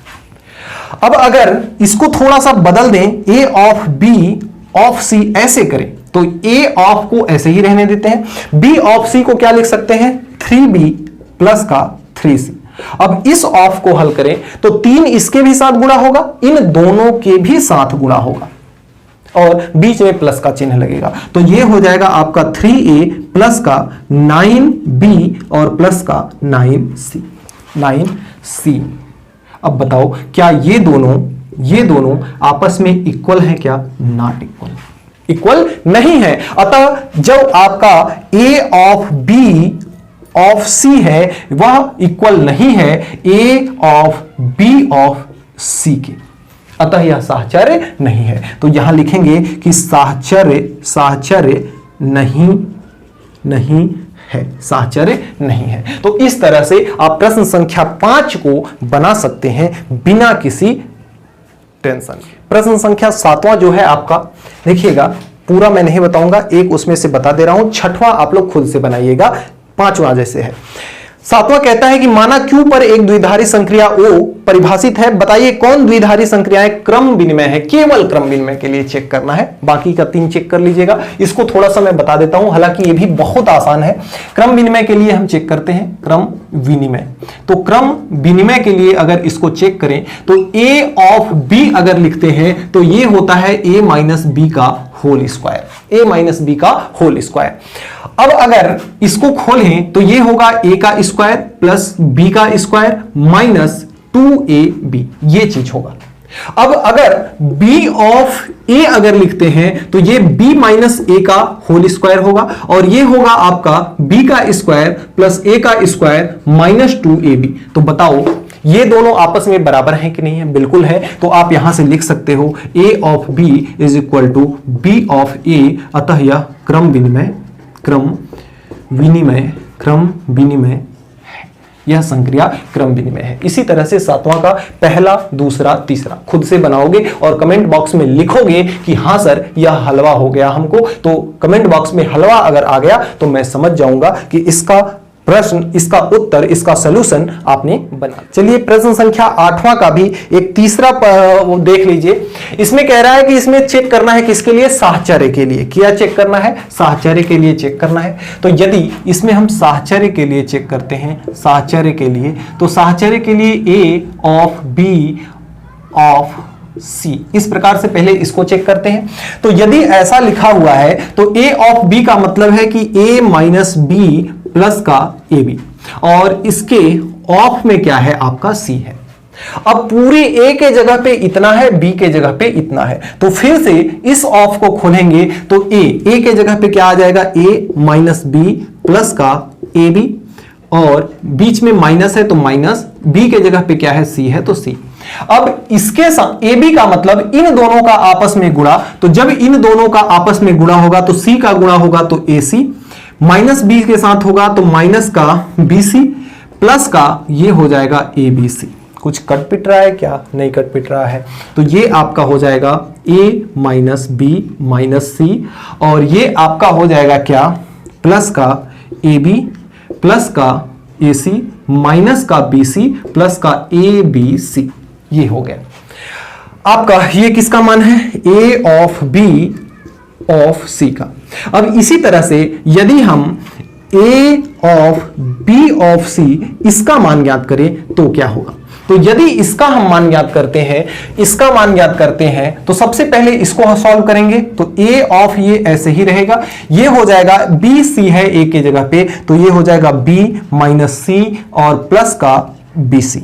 अब अगर इसको थोड़ा सा बदल दें, a of b of c ऐसे करें तो a ऑफ को ऐसे ही रहने देते हैं, b ऑफ c को क्या लिख सकते हैं? 3b प्लस का 3c। अब इस ऑफ को हल करें तो 3 इसके भी साथ गुणा होगा, इन दोनों के भी साथ गुणा होगा और बीच में प्लस का चिन्ह लगेगा। तो ये हो जाएगा आपका 3a प्लस का 9b और प्लस का 9c। अब बताओ क्या ये दोनों आपस में इक्वल है क्या? नॉट इक्वल, इक्वल नहीं है। अतः जब आपका a of b of c है वह इक्वल नहीं है a of b of c के, अतः यह साहचर्य नहीं है। तो यहां लिखेंगे कि साहचर्य नहीं है, साहचर्य नहीं है। तो इस तरह से आप प्रश्न संख्या 5 को बना सकते हैं बिना किसी टेंशन के। प्रश्न संख्या 7वां जो है आपका, देखिएगा पूरा मैं नहीं बताऊंगा, एक उसमें से बता दे रहा हूं, 6वां आप लोग खुद से बनाइएगा, 5वां जैसे है। 7वां कहता है कि माना Q पर एक द्विधारी संक्रिया O परिभाषित है, बताइए कौन द्विधारी संक्रियाएं क्रम विनिमय है? केवल क्रम विनिमय के लिए चेक करना है, बाकी का 3 चेक कर लीजिएगा। इसको थोड़ा सा मैं बता देता हूं, हालांकि ये भी बहुत आसान है। क्रम विनिमय के लिए हम चेक करते हैं क्रम विनिमय। तो क्रम विनिमय के लिए अगर इसको चेक करें तो a ऑफ b अगर लिखते हैं तो ये होता है a माइनस बी का whole square, a minus B का होल स्क्वायर। अब अगर इसको खोलें तो ये होगा a का स्क्वायर प्लस b का स्क्वायर माइनस 2ab, ये चीज होगा। अब अगर b ऑफ a अगर लिखते हैं तो ये b माइनस a का होल स्क्वायर होगा और ये होगा आपका b का स्क्वायर प्लस a का स्क्वायर माइनस 2ab। तो बताओ ये दोनों आपस में बराबर हैं कि नहीं है? बिल्कुल है। तो आप यहां से लिख सकते हो a of b is equal to b of a। अतः यह क्रम विनिमय है, यह संक्रिया क्रम विनिमय है। इसी तरह से 7वां का पहला, दूसरा, तीसरा खुद से बनाओगे और कमेंट बॉक्स में लिखोगे कि हां सर यह हलवा हो गया हमको। तो कमेंट बॉक्स में हलवा अगर आ गया तो मैं समझ जाऊंगा कि इसका प्रश्न, इसका उत्तर, इसका सलूशन आपने बना। चलिए प्रश्न संख्या 8वां का भी एक तीसरा देख लीजिए। इसमें कह रहा है कि इसमें चेक करना है किसके लिए? साहचर्य के लिए। क्या चेक करना है? साहचर्य के लिए चेक करना है। तो यदि इसमें हम साहचर्य के लिए चेक करते हैं, साहचर्य के लिए, तो साहचर्य के लिए a of b of c, इस प्रकार से पहले इसको चेक करते हैं। तो यदि ऐसा लिखा हुआ है तो a ऑफ b का मतलब है कि a माइनस b प्लस का ab और इसके ऑफ में क्या है? आपका c है। अब पूरे a के जगह पे इतना है, b के जगह पे इतना है, तो फिर से इस ऑफ को खोलेंगे तो a के जगह पे क्या आ जाएगा? a माइनस b प्लस का ab और बीच में माइनस है तो माइनस, बी के जगह पे क्या है सी है तो सी। अब इसके साथ ए बी का मतलब इन दोनों का आपस में गुणा, तो जब इन दोनों का आपस में गुणा होगा तो सी का गुणा होगा तो ए सी, माइनस बी के साथ होगा तो माइनस का बी सी, प्लस का ये हो जाएगा ए बी सी। कुछ कट पिट रहा है क्या? नहीं कट पिट रहा है। तो ये आपका हो जाएगा ए माइनस बी माइनस सी, और ये आपका हो जाएगा क्या? प्लस का ए बी प्लस का ए सी माइनस का बी सी प्लस का ए बी सी। ये हो गया आपका, ये किसका मान है? ए ऑफ बी ऑफ सी का। अब इसी तरह से यदि हम ए ऑफ बी ऑफ सी इसका मान ज्ञात करें तो क्या होगा? तो यदि इसका हम मान ज्ञात करते हैं, इसका मान ज्ञात करते हैं तो सबसे पहले इसको हम सॉल्व करेंगे तो ए ऑफ ये ऐसे ही रहेगा, ये हो जाएगा बी सी है ए के जगह पे, तो ये हो जाएगा बी माइनस सी और प्लस का बी सी।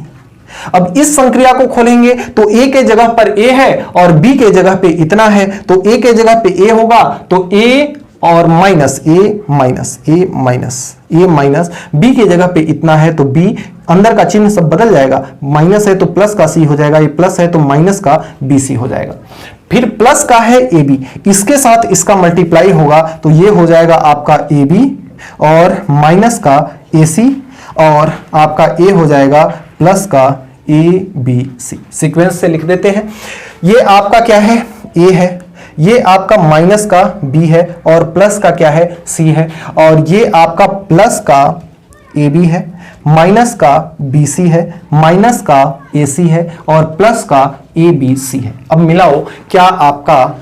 अब इस संक्रिया को खोलेंगे तो ए के जगह पर ए है और बी के जगह पे इतना है, तो ए के जगह पे ए होगा तो ए और माइनस ए माइनस ए माइनस ए माइनस, बी की जगह पे इतना है तो बी, अंदर का चिन्ह सब बदल जाएगा, माइनस है तो प्लस का सी हो जाएगा, ये प्लस है तो माइनस का बी सी हो जाएगा। फिर प्लस का है ए बी, इसके साथ इसका मल्टीप्लाई होगा तो ये हो जाएगा आपका ए बी और माइनस का ए सी, और आपका ए हो जाएगा प्लस का ए बी सी। सीक्वेंस से लिख देते हैं। ये आपका क्या है? ए है, ये आपका माइनस का बी है और प्लस का क्या है? सी है, और ये आपका प्लस का ए बी है, माइनस का बी सी है, माइनस का ए सी है और प्लस का ए बी सी है। अब मिलाओ, क्या आपका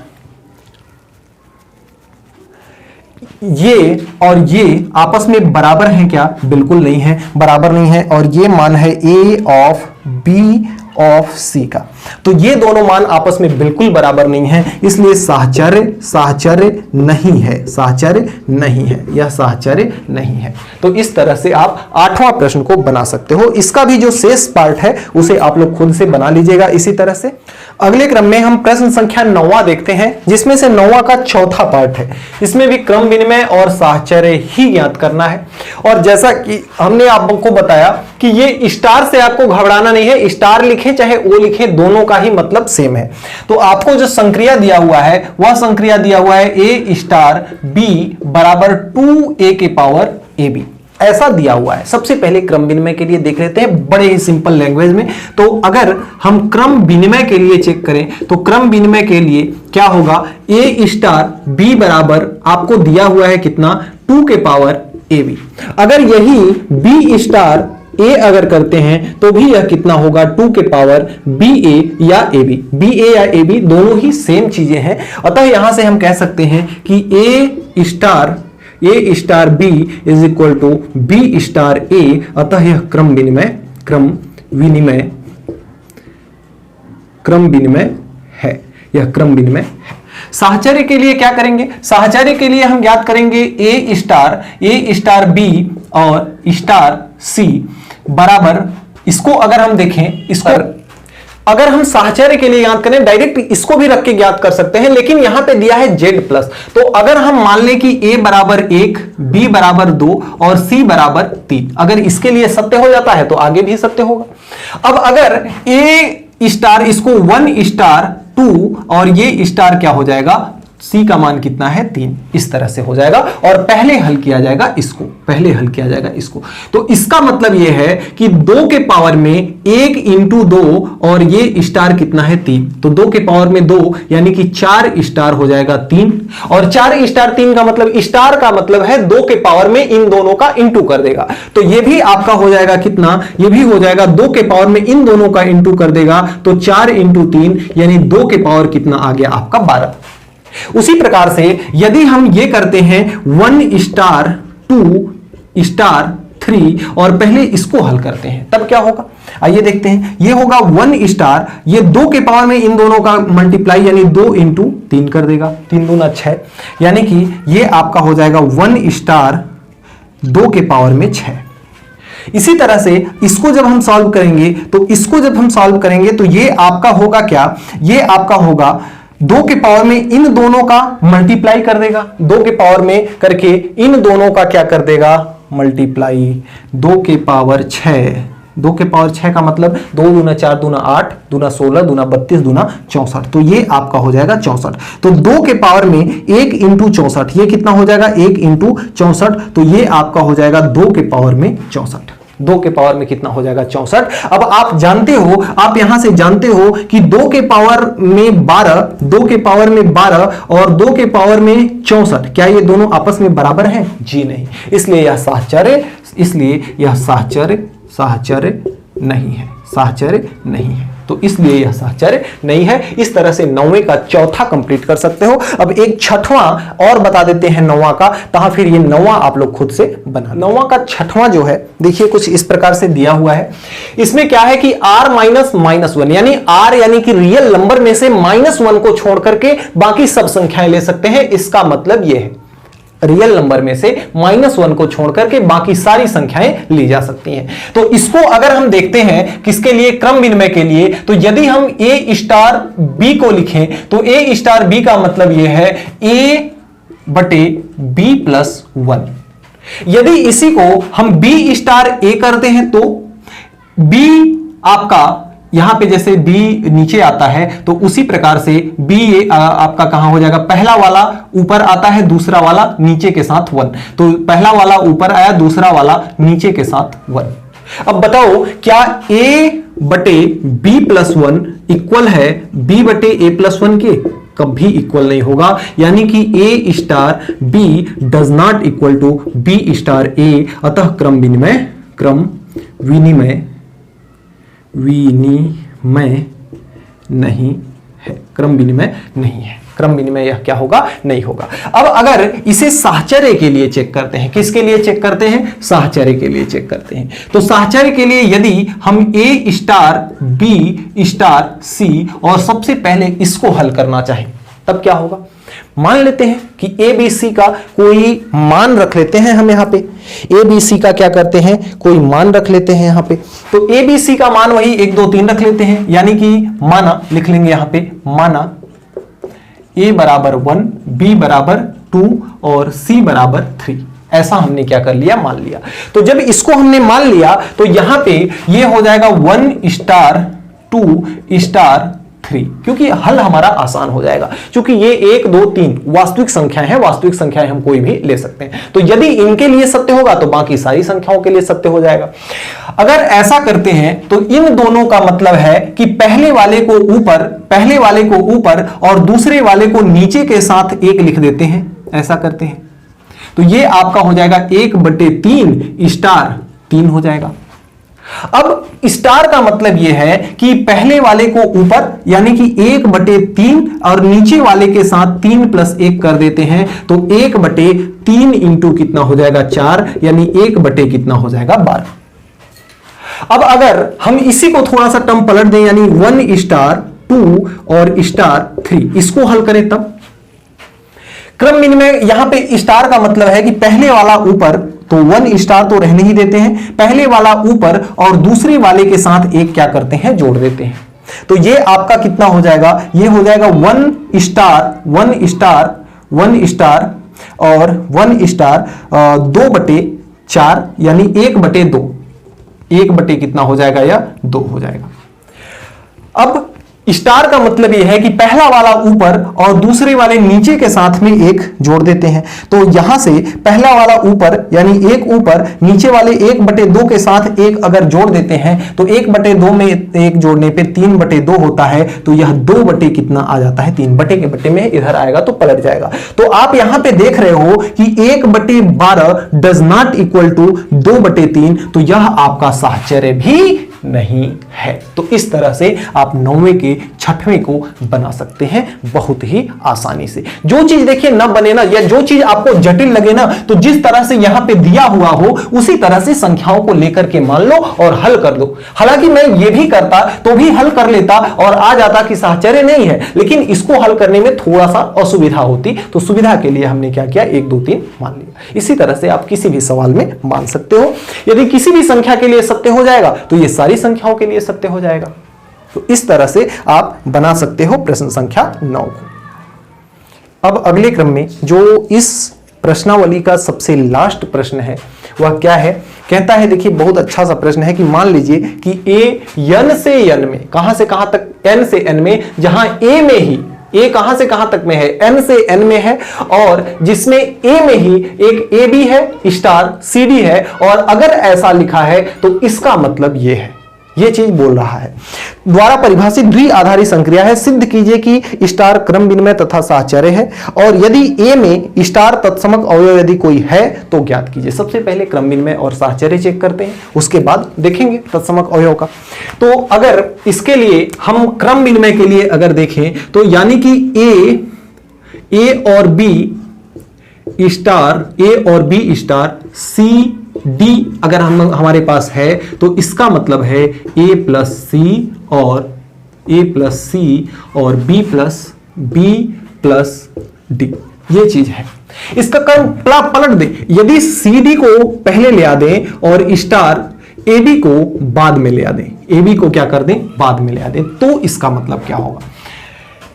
ये और ये आपस में बराबर हैं क्या? बिल्कुल नहीं है, बराबर नहीं है, और ये मान है ए ऑफ बी ऑफ सी का, तो ये दोनों मान आपस में बिल्कुल बराबर नहीं है, इसलिए साहचर्य नहीं है, साहचर्य नहीं है, यह साहचर्य नहीं है। तो इस तरह से आप 8वां प्रश्न को बना सकते हो। इसका भी जो शेष पार्ट है उसे आप लोग खुद से बना लीजिएगा इसी तरह से। अगले क्रम में हम प्रश्न संख्या 9वां देखते हैं, जिसमें से 9वां का चौथा पार्ट है। इसमें भी क्रम विनिमय और साहचर्य ही ज्ञात करना है, और जैसा कि हमने आपको बताया कि ये स्टार से आपको घबराना नहीं है, स्टार लिखे चाहे ओ लिखे दोनों का ही मतलब सेम है। तो आपको जो संक्रिया दिया हुआ है वह संक्रिया दिया हुआ है ए स्टार बी बराबर 2a के पावर ए बी, ऐसा दिया हुआ है। सबसे पहले क्रम विनिमय के लिए देख लेते हैं बड़े ही सिंपल लैंग्वेज में। तो अगर हम क्रम विनिमय के लिए चेक करें तो क्रम विनिमय के लिए क्या होगा? ए स्टार बी बराबर आपको दिया हुआ है कितना? 2 के पावर ए बी। अगर यही बी स्टार ए अगर करते हैं तो भी यह कितना होगा? 2 के पावर बी ए या ए बी। बी ए या ए बी दोनों ही सेम चीजें हैं, अतः यहां से हम कह सकते हैं कि a star b is equal to b star a, अतः यह क्रम विनिमय है, यह क्रम विनिमय है। साहचर्य के लिए क्या करेंगे? साहचर्य के लिए हम ज्ञात करेंगे ए स्टार बी और स्टार सी बराबर, इसको अगर हम देखें, इसको अगर हम साहचर्य के लिए ज्ञात करें डायरेक्ट इसको भी रख के ज्ञात कर सकते हैं, लेकिन यहां पे दिया है z प्लस, तो अगर हम मान लें कि a बराबर 1, b बराबर 2 और c बराबर 3, अगर इसके लिए सत्य हो जाता है तो आगे भी सत्य होगा। अब अगर a स्टार इसको 1 स्टार 2 और ये स्टार क्या हो जाएगा? c का मान कितना है? 3, इस तरह से हो जाएगा, और पहले हल किया जाएगा इसको, तो इसका मतलब यह है कि 2 के पावर में 1 इंटू 2 और ये स्टार कितना है? 3, तो 2 के पावर में 2 यानी कि 4 स्टार हो जाएगा 3, और 4 स्टार 3 का मतलब स्टार का मतलब है 2 के पावर में इन दोनों का इंटू कर देगा, तो ये भी आपका हो जाएगा कितना? ये भी हो जाएगा 2 के पावर में इन दोनों का इंटू कर देगा, तो 4 इंटू 3 यानी 2 के पावर कितना आ गया आपका? 12। उसी प्रकार से यदि हम ये करते हैं 1 स्टार 2 स्टार 3 और पहले इसको हल करते हैं तब क्या होगा? आइए देखते हैं। ये होगा 1 स्टार, ये 2 के पावर में इन दोनों का मल्टीप्लाई यानी 2 इंटू 3 कर देगा, 3 दूना 6, यानी कि ये आपका हो जाएगा 1 स्टार 2 के पावर में 6। इसी तरह से इसको जब हम सॉल्व करेंगे तो ये आपका होगा क्या? ये आपका होगा 2 के पावर में इन दोनों का मल्टीप्लाई कर देगा, 2 के पावर में करके इन दोनों का क्या कर देगा? मल्टीप्लाई 2 के पावर 6, 2 के पावर 6 का मतलब 2 दूना 4 दूना 8 दूना 16 दूना 32 दूना 64, तो ये आपका हो जाएगा 64। तो 2 के पावर में 1 इंटू 64, ये कितना हो जाएगा 1 इंटू 64, तो ये आपका हो जाएगा 2 के पावर में 64। 2 के पावर में कितना हो जाएगा 64। अब आप जानते हो, आप यहां से जानते हो कि 2 के पावर में 12, 2 के पावर में 12 और 2 के पावर में 64, क्या ये दोनों आपस में बराबर हैं? जी नहीं, इसलिए यह साहचर्य, इसलिए यह साहचर्य नहीं है, साहचर्य नहीं है, तो इसलिए यह साहचर्य नहीं है। इस तरह से 9वें का चौथा कंप्लीट कर सकते हो। अब एक छठवां और बता देते हैं 9वां का, तो फिर ये 9वां आप लोग खुद से बना। 9वां का छठवां जो है देखिए कुछ इस प्रकार से दिया हुआ है। इसमें क्या है कि r -1 यानी r यानी कि रियल नंबर में से -1 को छोड़ करके बाकी सब संख्याएं ले सकते हैं। इसका मतलब यह है रियल नंबर में से -1 को छोड़ करके बाकी सारी संख्याएं ली जा सकती हैं। तो इसको अगर हम देखते हैं किसके लिए, क्रम विनिमय के लिए, तो यदि हम a स्टार b को लिखें तो a स्टार b का मतलब यह है a बटे b प्लस 1। यदि इसी को हम b स्टार a करते हैं तो b आपका यहां पे जैसे b नीचे आता है तो उसी प्रकार से b आपका कहां हो जाएगा, पहला वाला ऊपर आता है, दूसरा वाला नीचे के साथ 1, तो पहला वाला ऊपर आया, दूसरा वाला नीचे के साथ 1। अब बताओ क्या a बटे b प्लस 1 इक्वल है b बटे a प्लस 1 के? कभी इक्वल नहीं होगा, यानी कि a star b does not equal to b star a। अतः क्रम विनिमय नहीं है, क्रम विनिमय नहीं है, क्रम विनिमय यह क्या होगा, नहीं होगा। अब अगर इसे साहचर्य के लिए चेक करते हैं, किसके लिए चेक करते हैं, साहचर्य के लिए चेक करते हैं, तो साहचर्य के लिए यदि हम a star b star c और सबसे पहले इसको हल करना चाहें तब क्या होगा। मान लेते हैं कि a b c का कोई मान रख लेते हैं, हम यहां पे a b c का क्या करते हैं, कोई मान रख लेते हैं यहां पे। तो a b c का मान वही 1 2 3 रख लेते हैं, यानी कि माना लिख लेंगे यहां पे, माना a बराबर 1, b बराबर 2 और c बराबर 3। ऐसा हमने क्या कर लिया, मान लिया। तो जब इसको हमने मान लिया तो यहां पे ये हो जाएगा 1 स्टार 2 स्टार 3, क्योंकि हल हमारा आसान हो जाएगा, क्योंकि ये 1 2 3 वास्तविक संख्याएं हैं, वास्तविक संख्याएं हम कोई भी ले सकते हैं। तो यदि इनके लिए सत्य होगा तो बाकी सारी संख्याओं के लिए सत्य हो जाएगा। अगर ऐसा करते हैं तो इन दोनों का मतलब है कि पहले वाले को ऊपर और दूसरे वाले को नीचे के साथ 1 लिख देते हैं, ऐसा करते हैं तो ये आपका हो जाएगा 1/3 स्टार 3 हो जाएगा। अब स्टार का मतलब यह है कि पहले वाले को ऊपर यानी कि 1/3 और नीचे वाले के साथ 3 + 1 कर देते हैं, तो 1/3 इंटू कितना हो जाएगा 4, यानी 1 कितना हो जाएगा 12। अब अगर हम इसी को थोड़ा सा टर्म पलट दें, यानी 1 स्टार 2 और स्टार 3, इसको हल करें तब क्रम विनिमय। यहां पे स्टार का मतलब है कि पहले वाला ऊपर, तो 1 स्टार तो रहने ही देते हैं, पहले वाला ऊपर और दूसरे वाले के साथ 1 क्या करते हैं, जोड़ देते हैं। तो ये आपका कितना हो जाएगा, ये हो जाएगा 1 स्टार और 1 स्टार 2/4, यानी 1/2, 1 कितना हो जाएगा, या 2 हो जाएगा। अब स्टार का मतलब यह है कि पहला वाला ऊपर और दूसरे वाले नीचे के साथ में 1 जोड़ देते हैं। तो यहां से पहला वाला ऊपर यानी 1 ऊपर, नीचे वाले 1/2 के साथ 1 अगर जोड़ देते हैं तो 1/2 में 1 जोड़ने पे 3/2 होता है, तो यह 2 कितना आ जाता है, 3 के बटे में इधर आएगा तो पलट जाएगा। तो आप यहां पे देख रहे हो कि 1/12 डज नॉट इक्वल टू 2/3, तो यह आपका साहचर्य भी नहीं है। तो इस तरह से आप 9वें के 6वें को बना सकते हैं बहुत ही आसानी से। जो चीज देखिए ना बने ना, या जो चीज आपको जटिल लगे ना, तो जिस तरह से यहां पे दिया हुआ हो उसी तरह से संख्याओं को लेकर के मान लो और हल कर दो। हालांकि मैं ये भी करता तो भी हल कर लेता और आ जाता कि साहचर्य नहीं है, लेकिन इसको हल करने में थोड़ा सा असुविधा होती, तो सुविधा के लिए हमने क्या किया, 1 2 3 मान लिया। इसी तरह से आप किसी भी सवाल में मान सकते हो। यदि किसी भी संख्या के लिए सत्य हो जाएगा तो ये सारी संख्याओं के लिए सत्य हो जाएगा। तो इस तरह से आप बना सकते हो प्रश्न संख्या 9 को। अब अगले क्रम में जो इस प्रश्नावली का सबसे लास्ट प्रश्न है वह क्या है? कहता है, देखिए बहुत अच्छा सा प्रश्न है कि मान लीजिए कि a n से n में, कहां से कहां तक? n से n में, जहां a में ही, a कहां से कहां तक में है? n से n में है, और जिसमें a में ही एक ab है स्टार cd है, और अगर ऐसा लिखा है तो इसका मतलब ये है, ये चीज बोल रहा है। द्वारा परिभाषित द्विआधारी संक्रिया है, सिद्ध कीजिए कि स्टार क्रम विनिमय तथा साहचर्य है, और यदि ए में स्टार तत्समक अवयव यदि कोई है तो ज्ञात कीजिए। सबसे पहले क्रम विनिमय और साहचर्य चेक करते हैं, उसके बाद देखेंगे तत्समक अवयव का। तो अगर इसके लिए हम क्रम विनिमय के लिए अगर देखें तो यानी कि ए और बी स्टार सी डी अगर हमारे पास है तो इसका मतलब है ए प्लस सी और बी प्लस डी, ये चीज है। इसका क्रम पलट दे, यदि सी डी को पहले ले आ दें और स्टार ए बी को बाद में ले आ दें, ए बी को क्या कर दें? बाद में ले आ दें, तो इसका मतलब क्या होगा?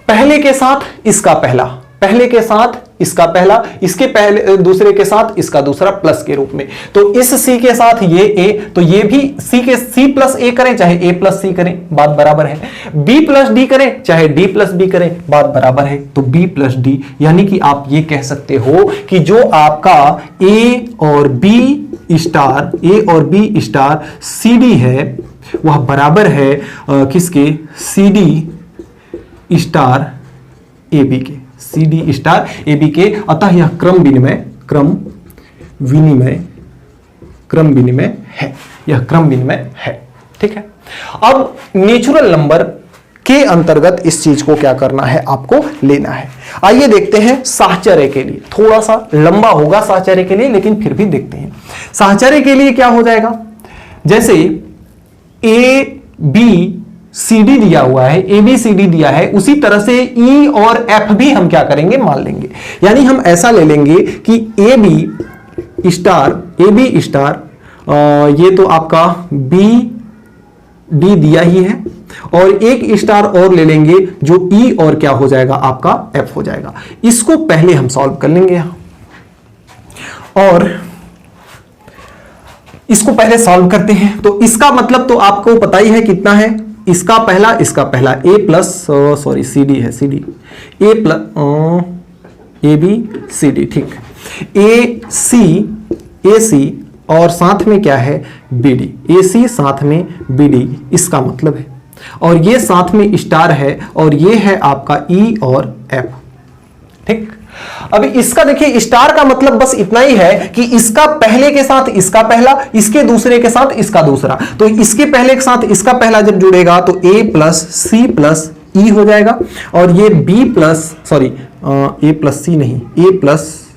पहले के साथ इसका पहला, पहले के साथ इसका पहला, इसके पहले दूसरे के साथ इसका दूसरा प्लस के रूप में। तो इस सी के साथ ये ए, तो ये भी सी प्लस ए करें चाहे ए प्लस सी करें, बात बराबर है। बी प्लस डी करें चाहे डी प्लस बी करें, बात बराबर है। तो बी प्लस डी, यानी कि आप ये कह सकते हो कि जो आपका ए और बी स्टार सी डी है वह बराबर है किसके? C D star a b के, c D star a b के। अतः यह क्रम विनिमय है, यह क्रम विनिमय है। ठीक है। अब नेचुरल नंबर के अंतर्गत इस चीज को क्या करना है? आपको लेना है। आइए देखते हैं साहचर्य के लिए, थोड़ा सा लंबा होगा साहचर्य के लिए, लेकिन फिर भी देखते हैं। साहचर्य के लिए क्या हो जाएगा? जैसे ए बी सी डी दिया हुआ है, ए बी सी डी दिया है, उसी तरह से ई और एफ भी हम क्या करेंगे? मान लेंगे। यानी हम ऐसा ले लेंगे कि ए बी स्टार ये तो आपका बी डी दिया ही है, और एक स्टार और ले लेंगे जो ई और क्या हो जाएगा? आपका एफ हो जाएगा। इसको पहले हम सॉल्व कर लेंगे यहां, और इसको पहले सॉल्व करते हैं। तो इसका मतलब तो आपको पता ही है कितना है? इसका पहला ए प्लस सी डी है, C D A plus A B C D, ठीक। ए सी और साथ में क्या है? बी डी, ए सी साथ में बी डी, इसका मतलब है। और ये साथ में स्टार है, और ये है आपका ई और एफ, ठीक। अब इसका देखिए, स्टार का मतलब बस इतना ही है कि इसका पहले के साथ इसका पहला, इसके दूसरे के साथ इसका दूसरा। तो इसके पहले के साथ इसका पहला जब जुड़ेगा तो ए प्लस सी प्लस ई हो जाएगा, और ये बी प्लस ए प्लस सी नहीं, ए प्लस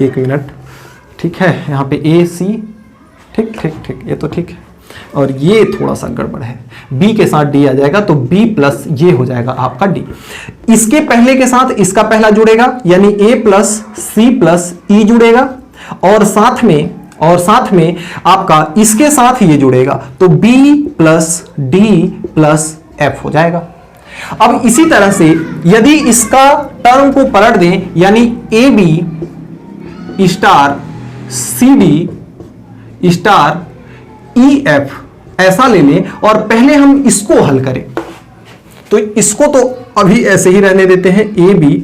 एक मिनट, ठीक है, यहां पे ए सी, ठीक, ये तो ठीक है। और ये थोड़ा सा गड़बड़ है, b के साथ d आ जाएगा, तो b प्लस ये हो जाएगा आपका d। इसके पहले के साथ इसका पहला जुड़ेगा, यानी a प्लस सी प्लस ई जुड़ेगा, और साथ में आपका इसके साथ ये जुड़ेगा, तो b plus d plus f हो जाएगा। अब इसी तरह से यदि इसका टर्म को पलट दें, यानी A B star C D star E F ऐसा ले लें, और पहले हम इसको हल करें। तो इसको तो अभी ऐसे ही रहने देते हैं, ए बी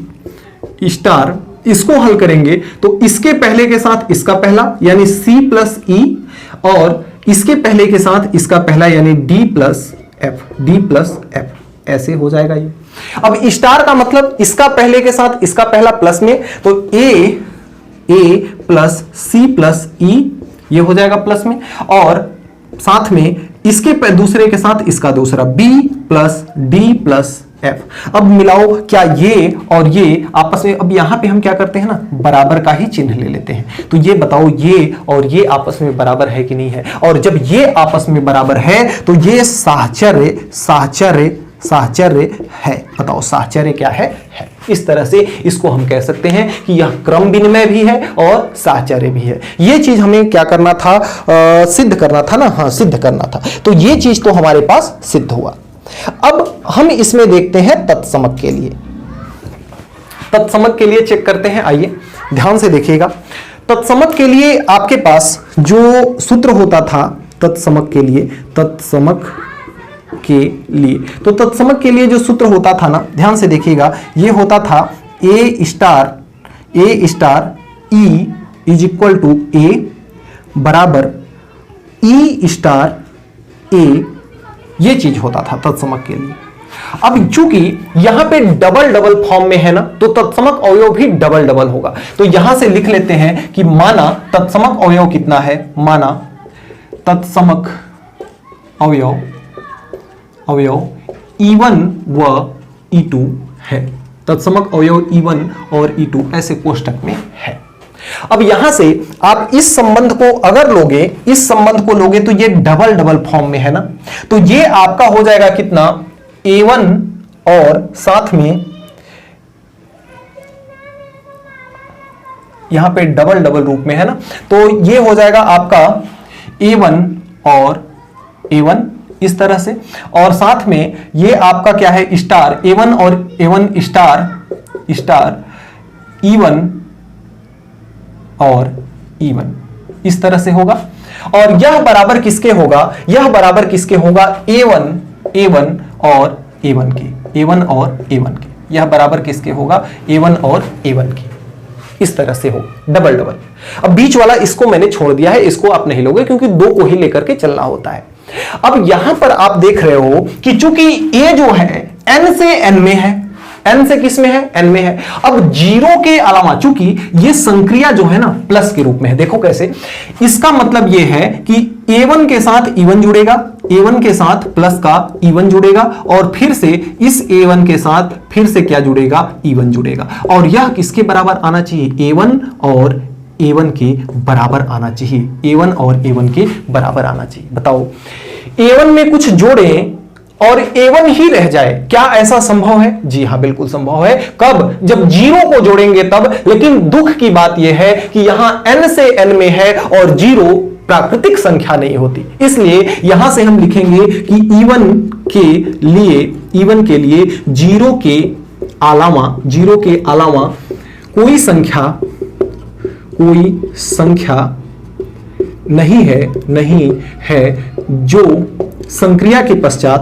स्टार, इसको हल करेंगे तो इसके पहले के साथ इसका पहला यानी सी प्लस ई, और इसके पहले के साथ इसका पहला यानी डी प्लस एफ, ऐसे हो जाएगा ये। अब स्टार का मतलब इसका पहले के साथ इसका पहला प्लस में, तो ए प्लस सी प्लस ई ये हो जाएगा प्लस में, और साथ में इसके दूसरे के साथ इसका दूसरा b plus D plus F. अब मिलाओ, क्या ये और ये आपस में, अब यहां पे हम क्या करते हैं ना, बराबर का ही चिन्ह ले लेते हैं। तो ये बताओ, ये और ये आपस में बराबर है कि नहीं है? और जब ये आपस में बराबर है तो ये साहचर्य है। बताओ साहचर्य क्या है? इस तरह से इसको हम कह सकते हैं कि यह क्रम विनिमय भी है और साहचर्य भी है। ये चीज हमें क्या करना था? सिद्ध करना था ना, हाँ, सिद्ध करना था। तो ये चीज तो हमारे पास सिद्ध हुआ। अब हम इसमें देखते हैं तत्समक के लिए। तत्समक के लिए चेक करते हैं। आइए ध्यान से देखिएगा। तत्समक के लिए आपके पास जो सूत्र होता था, तत्समक के लिए तो तत्समक के लिए जो सूत्र होता था ना, ध्यान से देखिएगा, ये होता था a star e is equal to a बराबर ई स्टार ए, ये चीज होता था तत्समक के लिए। अब चूंकि यहां पे डबल डबल फॉर्म में है ना, तो तत्समक अवयव भी डबल डबल होगा। तो यहां से लिख लेते हैं कि माना तत्समक अवयव कितना है, माना तत्समक अवयव E1 व E2 है। तत्समक अवयव E1 और E2 ऐसे कोष्टक में है। अब यहां से आप इस संबंध को अगर लोगे, इस संबंध को लोगे तो ये डबल डबल फॉर्म में है ना, तो ये आपका हो जाएगा कितना, A1 और साथ में यहां पे डबल डबल रूप में है ना, तो ये हो जाएगा आपका A1 और A1 इस तरह से, और साथ में ये आपका क्या है, स्टार A1 और A1 स्टार E1 और E1 इस तरह से होगा। और यह बराबर किसके होगा, यह बराबर किसके होगा, A1 और A1 के, A1 और A1 के, यह बराबर किसके होगा, A1 और A1 के, इस तरह से हो डबल डबल। अब बीच वाला इसको मैंने छोड़ दिया है, इसको आप नहीं लोगे क्योंकि दो को ही लेकर के चलना होता है। अब यहां पर आप देख रहे हो कि चूंकि A जो है N से N में है, N से किस में है, N में है। अब जीरो के अलावा चूंकि ये संक्रिया जो है ना प्लस के रूप में है, देखो कैसे, इसका मतलब ये है कि A1 के साथ E1 जुड़ेगा, A1 के साथ प्लस का E1 जुड़ेगा, और फिर से इस A1 के साथ फिर से क्या जुड़ेगा, E1 जुड़ेगा, और यह किसके बराबर आना चाहिए, A1 और A1 के बराबर आना चाहिए, A1 और A1 के बराबर आना चाहिए। बताओ A1 में कुछ जोड़ें और A1 ही रह जाए, क्या ऐसा संभव है? जी हां, बिल्कुल संभव है। कब? जब जीरो को जोड़ेंगे तब। लेकिन दुख की बात यह है कि यहां N से N में है और जीरो प्राकृतिक संख्या नहीं होती, इसलिए यहां से हम लिखेंगे कि E1 के लिए जीरो के अलावा कोई संख्या नहीं है जो संक्रिया के पश्चात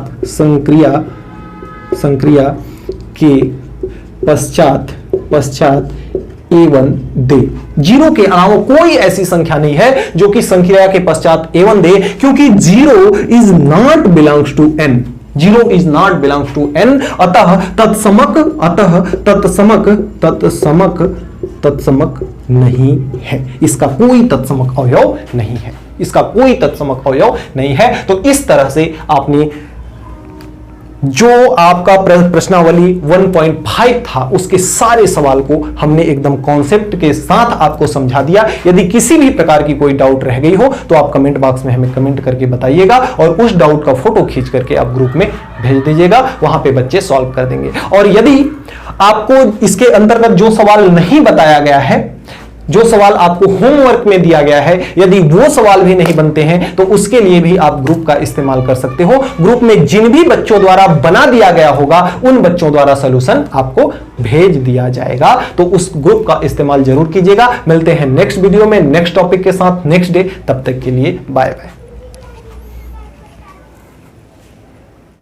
A1 दे। जीरो के अलावा कोई ऐसी संख्या नहीं है जो कि संक्रिया के पश्चात A1 दे, क्योंकि zero is not belongs to N, zero is not belongs to N। अतः तत्समक नहीं है, इसका कोई तत्समक अवयव नहीं है, इसका कोई तत्समक अवयव नहीं है। तो इस तरह से आपने जो आपका प्रश्नावली 1.5 था उसके सारे सवाल को हमने एकदम कॉन्सेप्ट के साथ आपको समझा दिया। यदि किसी भी प्रकार की कोई डाउट रह गई हो तो आप कमेंट बॉक्स में हमें कमेंट करके बताइएगा, और उस डाउट का फोटो खींच करके आप ग्रुप में भेज दीजिएगा, वहां पे बच्चे सॉल्व कर देंगे। और यदि आपको इसके अंतर्गत जो सवाल नहीं बताया गया है, जो सवाल आपको होमवर्क में दिया गया है, यदि वो सवाल भी नहीं बनते हैं तो उसके लिए भी आप ग्रुप का इस्तेमाल कर सकते हो। ग्रुप में जिन भी बच्चों द्वारा बना दिया गया होगा उन बच्चों द्वारा सॉल्यूशन आपको भेज दिया जाएगा, तो उस ग्रुप का इस्तेमाल जरूर कीजिएगा। मिलते हैं नेक्स्ट वीडियो में नेक्स्ट टॉपिक के साथ नेक्स्ट डे, तब तक के लिए बाय बाय।